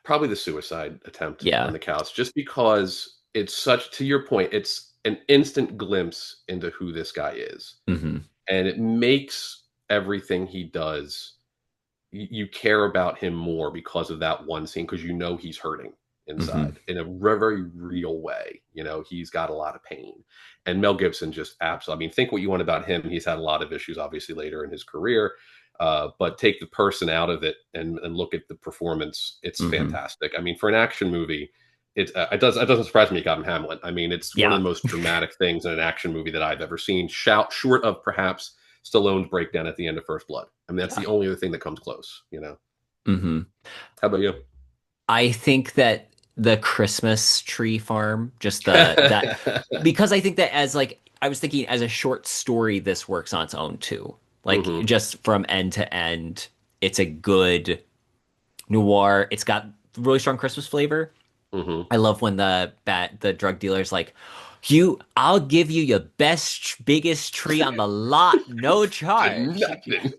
probably the suicide attempt on Yeah. the couch, just because it's such, to your point, it's an instant glimpse into who this guy is. Hmm. And it makes everything he does, you care about him more because of that one scene, because you know he's hurting Hmm. inside in a very real way. You know, he's got a lot of pain. And Mel Gibson just absolutely, I mean, think what you want about him. He's had a lot of issues, obviously, later in his career. But take the person out of it and look at the performance. It's Hmm. fantastic. I mean, for an action movie, it doesn't surprise me he got him Hamlet. I mean, it's one of Yeah. the most dramatic things in an action movie that I've ever seen. Shout short of perhaps Stallone's breakdown at the end of First Blood. I mean, that's Yeah. the only other thing that comes close. You know. Hmm. How about you? I think that the Christmas tree farm, just the that because I think that as like I was thinking as a short story, this works on its own too. Like Hmm. just from end to end, it's a good noir. It's got really strong Christmas flavor. Hmm. I love when the drug dealer's like, I'll give you your best, biggest tree on the lot, no For charge. nothing.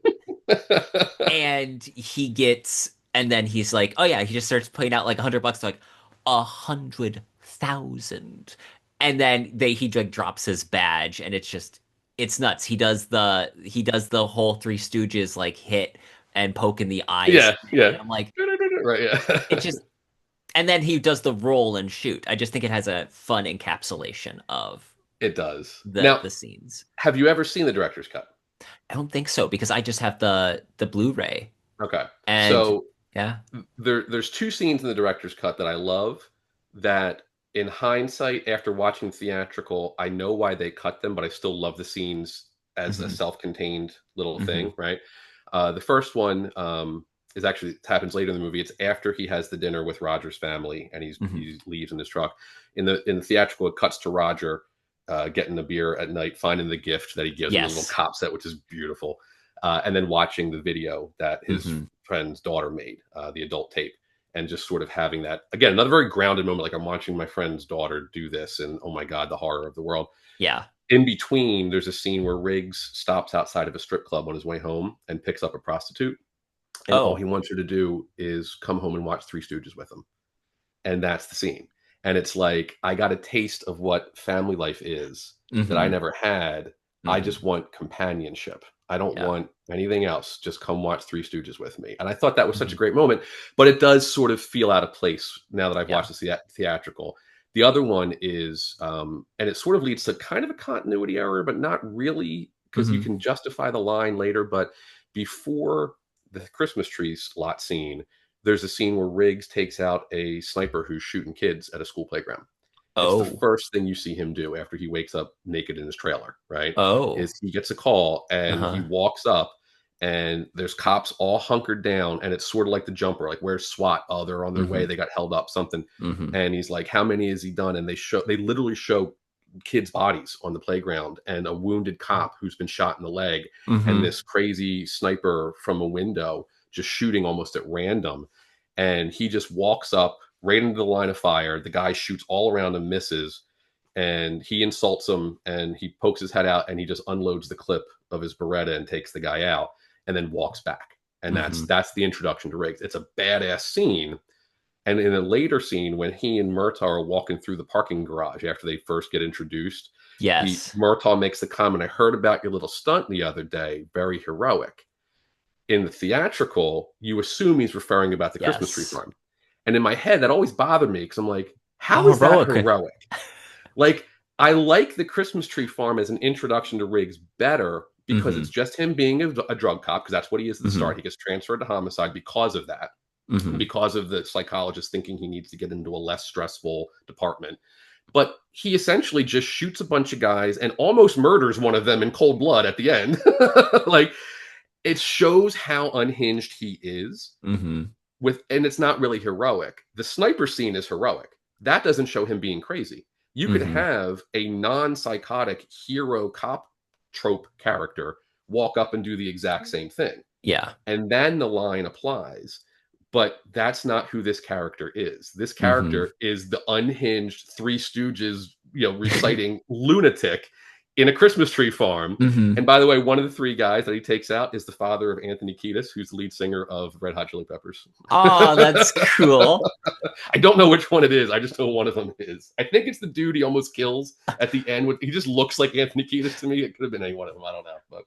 And then he's like, oh yeah, he just starts putting out like $100, like 100,000, and then he like drops his badge, and it's nuts. He does the whole Three Stooges like hit and poke in the eyes Yeah, thing, yeah. and I'm like, Right, it yeah. just, and then he does the roll and shoot. I just think it has a fun encapsulation of It does. the Now, the scenes. have you ever seen the director's cut? I don't think so because I just have the Blu-ray, Okay. and So yeah. there's two scenes in the director's cut that I love that in hindsight, after watching theatrical, I know why they cut them, but I still love the scenes as a Hmm. self-contained little Hmm. thing, right? The first one is actually, it happens later in the movie. It's after he has the dinner with Roger's family and Hmm. he leaves in his truck. In the theatrical, it cuts to Roger getting the beer at night, finding the gift that he gives him, the little Yes. cop set, which is beautiful, and then watching the video that his Hmm. friend's daughter made, the adult tape, and just sort of having that, again, another very grounded moment. Like, I'm watching my friend's daughter do this, and oh my god, the horror of the world. Yeah. In between, there's a scene where Riggs stops outside of a strip club on his way home and picks up a prostitute, and all he Oh. wants her to do is come home and watch Three Stooges with him, and that's the scene. And it's like, I got a taste of what family life is that I Hmm. never had. I Hmm. just want companionship. I don't Yeah. want anything else. Just come watch Three Stooges with me. And I thought that was such a Hmm. great moment, but it does sort of feel out of place now that I've Yeah. watched the theatrical. The other one is, and it sort of leads to kind of a continuity error, but not really, because you Hmm. can justify the line later. But before the Christmas trees lot scene, there's a scene where Riggs takes out a sniper who's shooting kids at a school playground. It's the Oh. first thing you see him do after he wakes up naked in his trailer, right? Oh. Is he gets a call and he Uh-huh. walks up and there's cops all hunkered down, and it's sort of like the jumper, like, where's SWAT? Oh, they're on their way. Hmm. They got held up, something. Hmm. And he's like, how many has he done? And they literally show kids' bodies on the playground and a wounded cop who's been shot in the leg and Hmm. this crazy sniper from a window just shooting almost at random. And he just walks up right into the line of fire. The guy shoots all around him, misses, and he insults him and he pokes his head out and he just unloads the clip of his Beretta and takes the guy out and then walks back. And that's Hmm. that's the introduction to Riggs. It's a badass scene. And in a later scene, when he and Murtaugh are walking through the parking garage after they first get introduced, Yes. Murtaugh makes the comment, "I heard about your little stunt the other day. Very heroic." In the theatrical, you assume he's referring about the Christmas tree Yes. farm. And in my head, that always bothered me because I'm like, how How is that heroic. heroic? Like, I like the Christmas tree farm as an introduction to Riggs better because it's Hmm. just him being a drug cop, because that's what he is at the Hmm. start. He gets transferred to homicide because of that, Hmm. because of the psychologist thinking he needs to get into a less stressful department. But he essentially just shoots a bunch of guys and almost murders one of them in cold blood at the end. Like, it shows how unhinged he is Hmm. and it's not really heroic. The sniper scene is heroic. That doesn't show him being crazy. You could Hmm. have a non-psychotic hero cop trope character walk up and do the exact same thing. Yeah. And then the line applies. But that's not who this character is. This Mm-hmm. character is the unhinged Three Stooges, reciting lunatic in a Christmas tree farm. Mm-hmm. And by the way, one of the three guys that he takes out is the father of Anthony Kiedis, who's the lead singer of Red Hot Chili Peppers. Oh, that's cool. I don't know which one it is. I just know one of them is. I think it's the dude he almost kills at the end. He just looks like Anthony Kiedis to me. It could have been any one of them. I don't know. But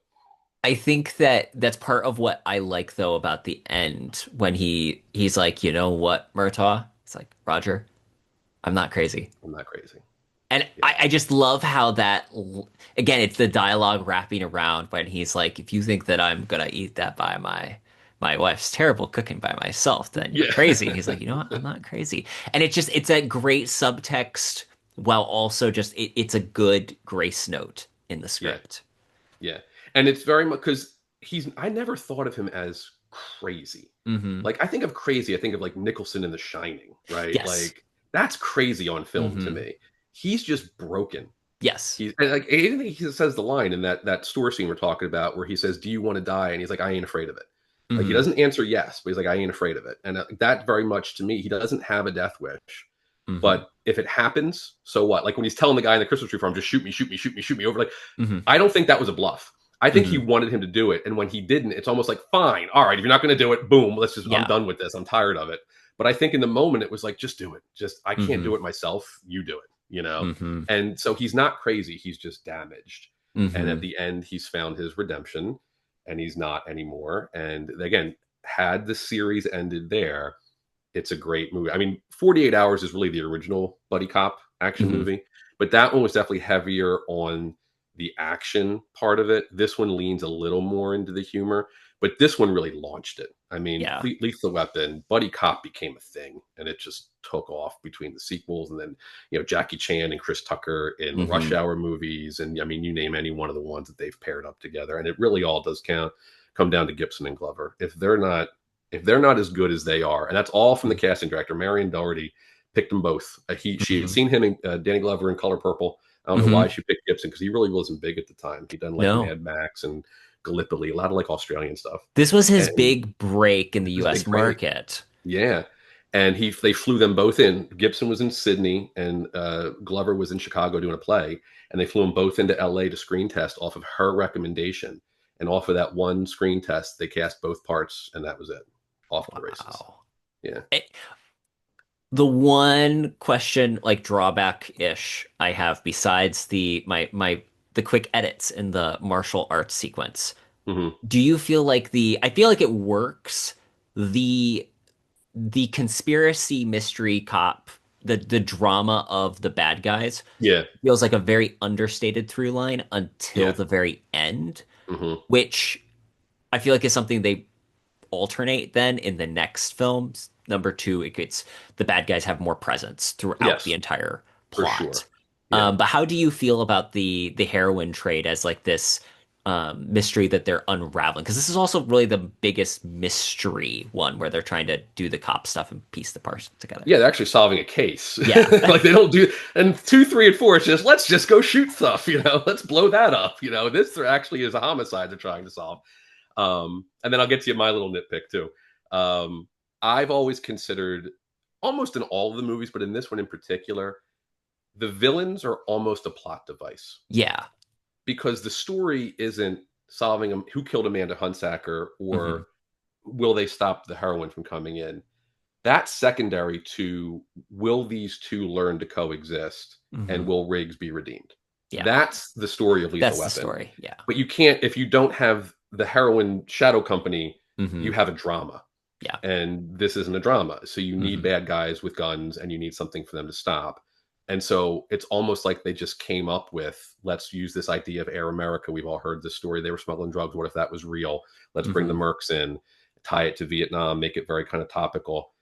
I think that that's part of what I like though about the end when he's like, you know what, Murtaugh? It's like, Roger, I'm not crazy. I'm not crazy. And Yeah. I just love how again, it's the dialogue wrapping around when he's like, if you think that I'm gonna eat that by my wife's terrible cooking by myself, then you're Yeah. crazy. And he's like, you know what? I'm not crazy. And it's a great subtext while also just it's a good grace note in the Yeah. script. Yeah. And it's very much because I never thought of him as crazy. Hmm. Like, I think of crazy, I think of like Nicholson in The Shining, right? Yes. Like, that's crazy on film to Hmm. me. He's just broken. Yes. He's and like, I think he says the line in that store scene we're talking about where he says, "Do you want to die?" And he's like, "I ain't afraid of it." Like, he Hmm. doesn't answer yes, but he's like, "I ain't afraid of it." And that very much to me, he doesn't have a death wish. Hmm. But if it happens, so what? Like when he's telling the guy in the Christmas tree farm, "Just shoot me, shoot me, shoot me, shoot me over." Like, Hmm. I don't think that was a bluff. I think he Hmm. wanted him to do it, and when he didn't, it's almost like, fine, all right, if you're not going to do it, boom, I'm Yeah. done with this. I'm tired of it. But I think in the moment, it was like, just do it. Just I can't Hmm. do it myself. You do it. Hmm. And so he's not crazy. He's just damaged. And at Hmm. the end, he's found his redemption, and he's not anymore. And again, had the series ended there, it's a great movie. I mean, 48 Hours is really the original buddy cop action Hmm. movie, but that one was definitely heavier on the action part of it. This one leans a little more into the humor, but this one really launched it. I mean, Yeah. Lethal Weapon, buddy cop became a thing, and it just took off between the sequels, and then Jackie Chan and Chris Tucker in the Rush Hmm. Hour movies, and I mean, you name any one of the ones that they've paired up together, and it really all does come down to Gibson and Glover. If they're not as good as they are, and that's all from the casting director, Marion Doherty picked them both. She had Hmm. seen him in Danny Glover in Color Purple. I don't know why Hmm. she picked Gibson because he really wasn't big at the time. He'd done like No. Mad Max and Gallipoli, a lot of like Australian stuff, This was his and big break in the his US big break. market. Yeah, and they flew them both in. Gibson was in Sydney, and Glover was in Chicago doing a play, and they flew them both into LA to screen test off of her recommendation. And off of that one screen test, they cast both parts, and that was it. Off to the races. Wow. Yeah. The one question, like drawback-ish, I have besides the quick edits in the martial arts sequence, Hmm. do you feel like I feel like it works. The the conspiracy mystery cop, the drama of the bad guys Yeah. feels like a very understated through line until Yeah. the very end, Hmm. which I feel like is something they alternate then in the next films. Number two, it gets the bad guys have more presence throughout the Yes, entire for plot. sure. Yeah. But how do you feel about the heroin trade as like this mystery that they're unraveling? Because this is also really the biggest mystery one where they're trying to do the cop stuff and piece the parts together. Yeah, they're actually solving a case. Yeah. Like they don't do and 2, 3, and 4, it's just let's just go shoot stuff, let's blow that up. This actually is a homicide they're trying to solve. And then I'll get to my little nitpick too. Um, I've always considered almost in all of the movies, but in this one in particular, the villains are almost a plot device Yeah. because the story isn't solving who killed Amanda Hunsaker Hmm. or will they stop the heroin from coming in. That's secondary to will these two learn to coexist and Hmm. will Riggs be redeemed? Yeah. That's the story of Lethal That's the Weapon. story. Yeah. But you can't, if you don't have the heroin shadow company, Hmm. you have a drama. Yeah. And this isn't a drama. So you need Hmm. bad guys with guns and you need something for them to stop. And so it's almost like they just came up with, let's use this idea of Air America. We've all heard this story. They were smuggling drugs. What if that was real? Let's bring the Hmm. Mercs in, tie it to Vietnam, make it very kind of topical.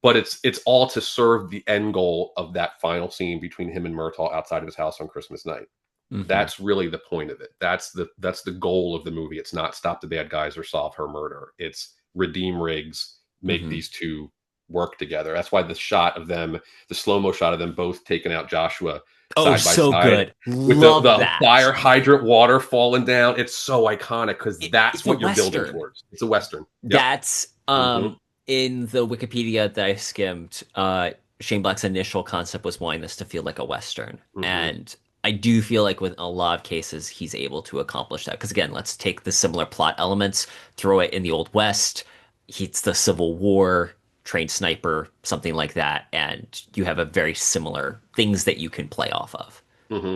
But it's all to serve the end goal of that final scene between him and Murtaugh outside of his house on Christmas night. Hmm. That's really the point of it. That's the goal of the movie. It's not stop the bad guys or solve her murder. It's redeem Riggs, make Hmm. these two work together. That's why the shot of them, the slow-mo shot of them both taking out Joshua Oh, side by so side good. with the, Love the that. fire hydrant water falling down. It's so iconic because that's It's a what you're building Western. towards. It's a Western. Yep. That's Hmm. in the Wikipedia that I skimmed, Shane Black's initial concept was wanting this to feel like a Western. Hmm. And I do feel like with a lot of cases, he's able to accomplish that. Because again, let's take the similar plot elements, throw it in the Old West. It's the Civil War, trained sniper, something like that. And you have a very similar things that you can play off of. Hmm.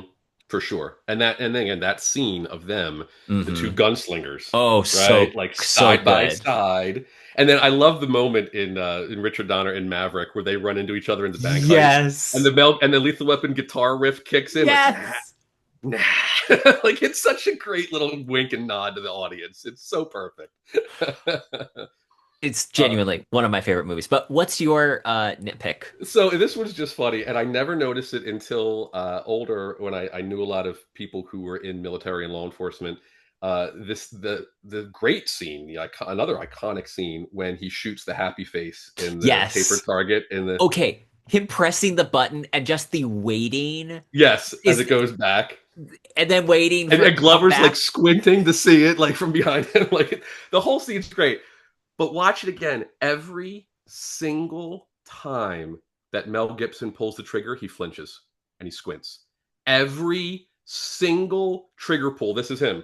For sure. And then again, that scene of them, the two Hmm. gunslingers, Oh, right? so, Like so side by good. side. And then I love the moment in Richard Donner and Maverick where they run into each other in the bank heist, and Yes. the Lethal Weapon guitar riff kicks in like nah, Yes. nah. Like it's such a great little wink and nod to the audience. It's so perfect. It's uh, genuinely one of my favorite movies. But what's your nitpick? So this was just funny, and I never noticed it until older when I knew a lot of people who were in military and law enforcement. The great scene, another iconic scene when he shoots the happy face in the tapered Yes. target in the Okay. Him pressing the button and just the waiting yes as is, it goes back, and then waiting for and it to come Glover's like back squinting to see it like from behind him. Like the whole scene's great. But watch it again. Every single time that Mel Gibson pulls the trigger, he flinches and he squints. Every single trigger pull, this is him.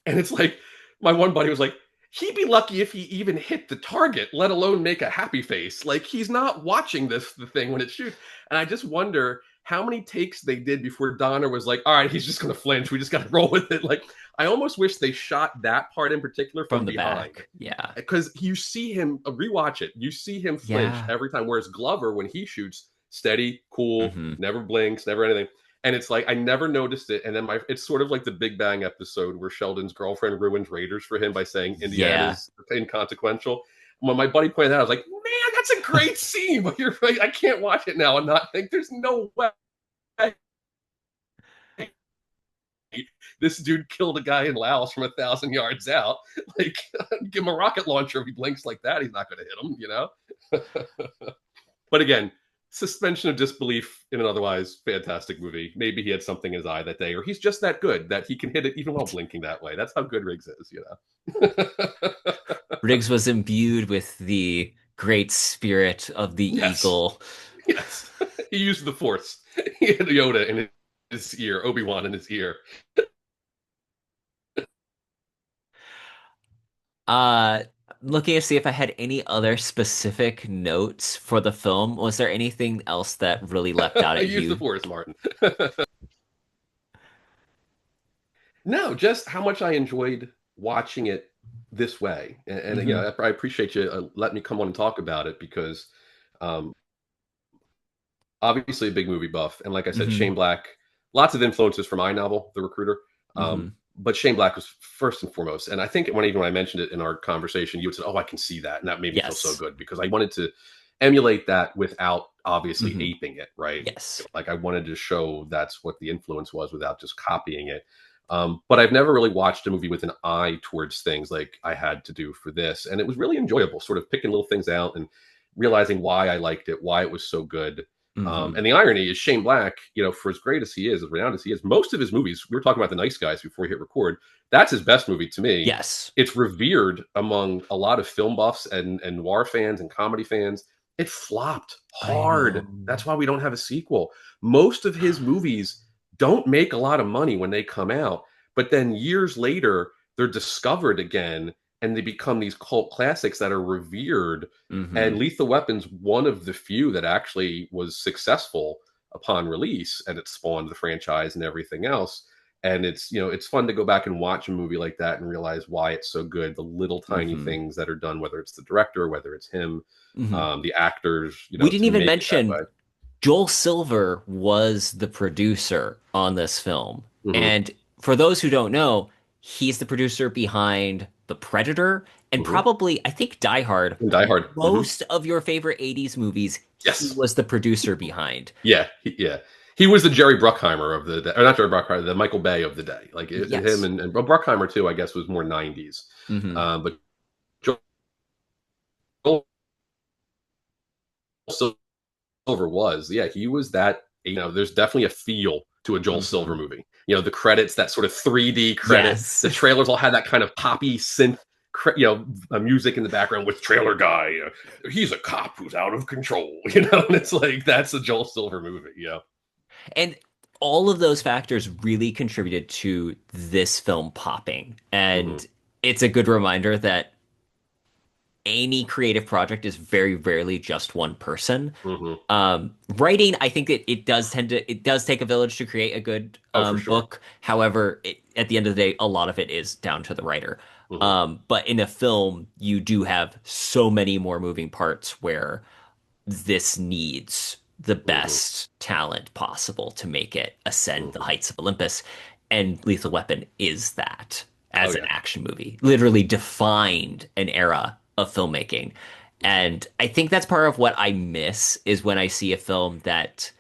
And it's like, my one buddy was like, he'd be lucky if he even hit the target, let alone make a happy face. Like, he's not watching the thing when it shoots. And I just wonder how many takes they did before Donner was like, all right, he's just going to flinch. We just got to roll with it. Like, I almost wish they shot that part in particular from from the behind back. Yeah. because you see him rewatch it. You see him flinch Yeah. every time. Whereas Glover, when he shoots, steady, cool, Hmm. never blinks, never anything. And it's like I never noticed it. And then it's sort of like the Big Bang episode where Sheldon's girlfriend ruins Raiders for him by saying Yeah. Indiana's inconsequential. When my buddy pointed that out, I was like, man, that's a great scene. But you're right, I can't watch it now and not think there's no way this dude killed a guy in Laos from 1,000 yards out. Like, give him a rocket launcher if he blinks like that, he's not going to hit him, you know. But again, suspension of disbelief in an otherwise fantastic movie. Maybe he had something in his eye that day, or he's just that good that he can hit it even while blinking that way. That's how good Riggs is, you know. Riggs was imbued with the great spirit of the Yes, eagle. yes. He used the Force. He had Yoda in his ear, Obi-Wan in his ear. Uh, Looking to see if I had any other specific notes for the film. Was there anything else that really leapt out at Use the you? Force, Martin. No, just how much I enjoyed watching it this way, and you Hmm. know, I appreciate you letting me come on and talk about it because um, obviously a big movie buff, and like I said, Hmm. Shane Black, lots of influences from my novel, The Recruiter. Hmm. But Shane Black was first and foremost, and I think when I mentioned it in our conversation, you would say, "Oh, I can see that," and that made me feel so Yes. good because I wanted to emulate that without obviously Hmm. aping it, right? Yes. Like I wanted to show that's what the influence was without just copying it. But I've never really watched a movie with an eye towards things like I had to do for this, and it was really enjoyable, sort of picking little things out and realizing why I liked it, why it was so good. Hmm. And the irony is Shane Black, you know, for as great as he is, as renowned as he is, most of his movies, we were talking about The Nice Guys before we hit record. That's his best movie to me. Yes. It's revered among a lot of film buffs and noir fans and comedy fans. It flopped I hard. know. That's why we don't have a sequel. Most of his movies don't make a lot of money when they come out, but then years later, they're discovered again and they become these cult classics that are revered. And Hmm. Lethal Weapon's one of the few that actually was successful upon release, and it spawned the franchise and everything else. And it's it's fun to go back and watch a movie like that and realize why it's so good. The little tiny Hmm. things that are done, whether it's the director, whether it's him, Hmm. the actors, We didn't to even make it that mention way. Joel Silver was the producer on this film. Hmm. And for those who don't know, he's the producer behind The Predator and Hmm. probably, I think, Die Hard. And Die Hard. Hmm. Most of your favorite 80s movies, he Yes. was the producer behind. Yeah. Yeah. He was the Jerry Bruckheimer of the day, or not Jerry Bruckheimer, the Michael Bay of the day. Like him Yes. and well, Bruckheimer too, I guess, was more 90s. Hmm. But Joel Silver was, yeah, he was that. There's definitely a feel to a Joel Hmm. Silver movie. The credits, that sort of 3D credit. The Yes. trailers all had that kind of poppy synth music in the background with trailer guy. He's a cop who's out of control, and it's like that's a Joel Silver movie. Yeah. And all of those factors really contributed to this film popping. Hmm. And it's a good reminder that any creative project is very rarely just one person. Hmm. Writing, I think it does take a village to create a good Oh, for sure. book. However, at the end of the day, a lot of it is down to the writer. Hmm. But in a film, you do have so many more moving parts where this needs the Hmm. best talent possible to make it ascend the Hmm. heights of Olympus. And Lethal Weapon is that Oh as an yeah. action movie, literally defined an era of filmmaking. Hmm. And I think that's part of what I miss is when I see a film that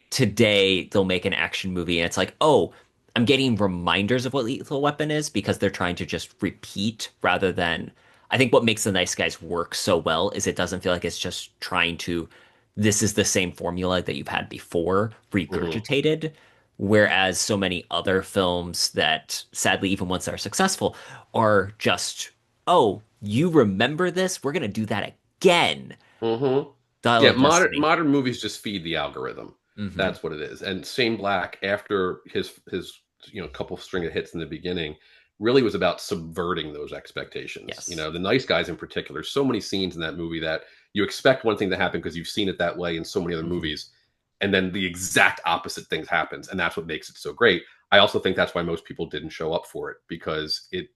today they'll make an action movie and it's like, oh, I'm getting reminders of what Lethal Weapon is because they're trying to just repeat rather than. I think what makes The Nice Guys work so well is it doesn't feel like it's just trying to, this is the same formula that you've had before, Hmm. regurgitated. Whereas so many other films that sadly, even once they're successful, are just, oh, you remember this? We're going to do that again. Hmm. Dial Yeah, of Destiny. modern movies just feed the algorithm. Hmm. That's what it is. And Shane Black, after his couple string of hits in the beginning, really was about subverting those expectations. Yes. The Nice Guys in particular, so many scenes in that movie that you expect one thing to happen because you've seen it that way in so many other Hmm. movies, and then the exact opposite things happens, and that's what makes it so great. I also think that's why most people didn't show up for it because in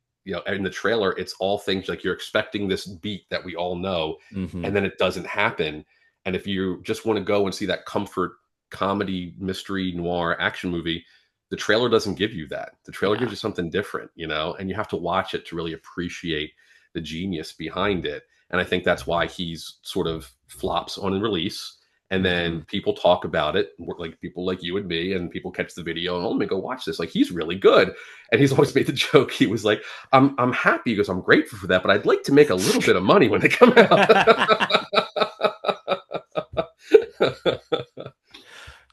the trailer it's all things like you're expecting this beat that we all know, Hmm. and then it doesn't happen. And if you just want to go and see that comfort comedy, mystery, noir action movie, the trailer doesn't give you that. The trailer gives Yeah. you something different, and you have to watch it to really appreciate the genius behind it. And I think that's why he's sort of flops on release. And then Hmm. people talk about it, like people like you and me, and people catch the video and, oh, let me go watch this. Like, he's really good. And he's always made the joke. He was like, I'm happy because I'm grateful for that, but I'd like to make a little bit of money when they come out.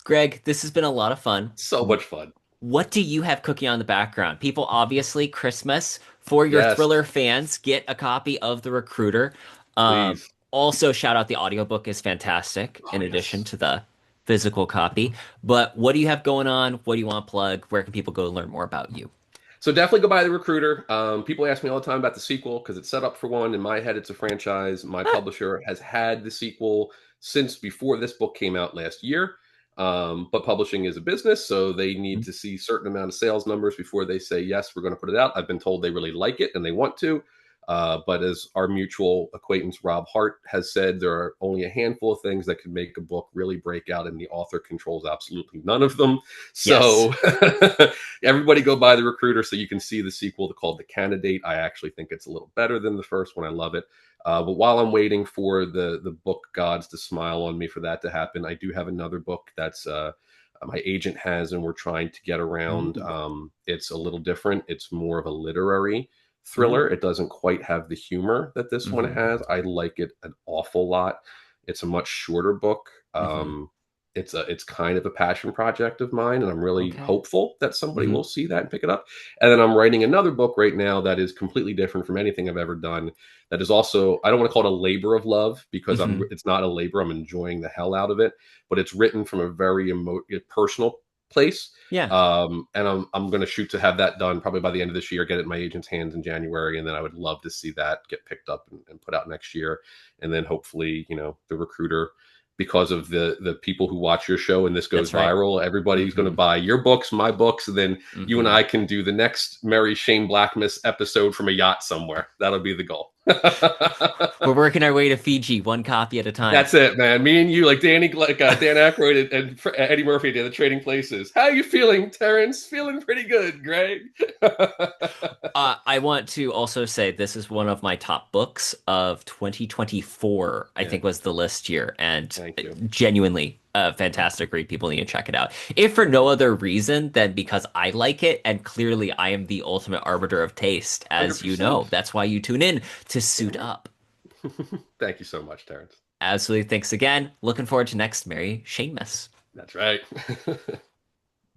Greg, this has been a lot of fun. So much fun. What do you have cooking on the background? People, obviously, Christmas for your Yes, thriller fans, get a copy of The Recruiter. please. Also, shout out the audiobook is fantastic Oh, in addition yes. to the physical copy. But what do you have going on? What do you want to plug? Where can people go learn more about you? So definitely go buy The Recruiter. People ask me all the time about the sequel because it's set up for one. In my head, it's a franchise. My Ah, publisher has had the sequel since before this book came out last year. But publishing is a business, so they need to see certain amount of sales numbers before they say, yes, we're going to put it out. I've been told they really like it and they want to. But as our mutual acquaintance Rob Hart has said, there are only a handful of things that can make a book really break out, and the author controls absolutely none of them. yes. So everybody go buy The Recruiter so you can see the sequel called The Candidate. I actually think it's a little better than the first one. I love it. But while I'm waiting for the book gods to smile on me for that to happen, I do have another book that's my agent has, and we're trying to get around. Ooh. It's a little different. It's more of a literary thriller. Mm. It doesn't quite have the humor that this one Hmm. has. I like it an awful lot. It's a much shorter book. Hmm. It's kind of a passion project of mine, and I'm really Okay. hopeful that somebody Hmm. will see that and pick it up. And then I'm writing another book right now that is completely different from anything I've ever done. That is also, I don't want to call it a labor of love because Hmm. it's not a labor. I'm enjoying the hell out of it, but it's written from a very personal place. Yeah. And I'm going to shoot to have that done probably by the end of this year, get it in my agent's hands in January, and then I would love to see that get picked up and put out next year. And then hopefully, The Recruiter, because of the people who watch your show and this goes That's right. viral, everybody's going to Hmm. buy your books, my books, and then you and Hmm. I can do the next Mary Shane Blackmas episode from a yacht somewhere. That'll be the goal. We're working our way to Fiji, one copy at a time. That's it, man. Me and you, like Danny, like Dan Aykroyd and Eddie Murphy did the Trading Places. How you feeling, Terrence? Feeling pretty good, Greg. I want to also say this is one of my top books of 2024, I Yeah, think was the list year, and thank you. genuinely a fantastic read. People need to check it out. If for no other reason than because I like it, and clearly I am the ultimate arbiter of taste, as you know. 100%. That's why you tune in to Damn Suit right. Up. Thank you so much, Terrence. Absolutely. Thanks again. Looking forward to next Mary Shanemas. That's right.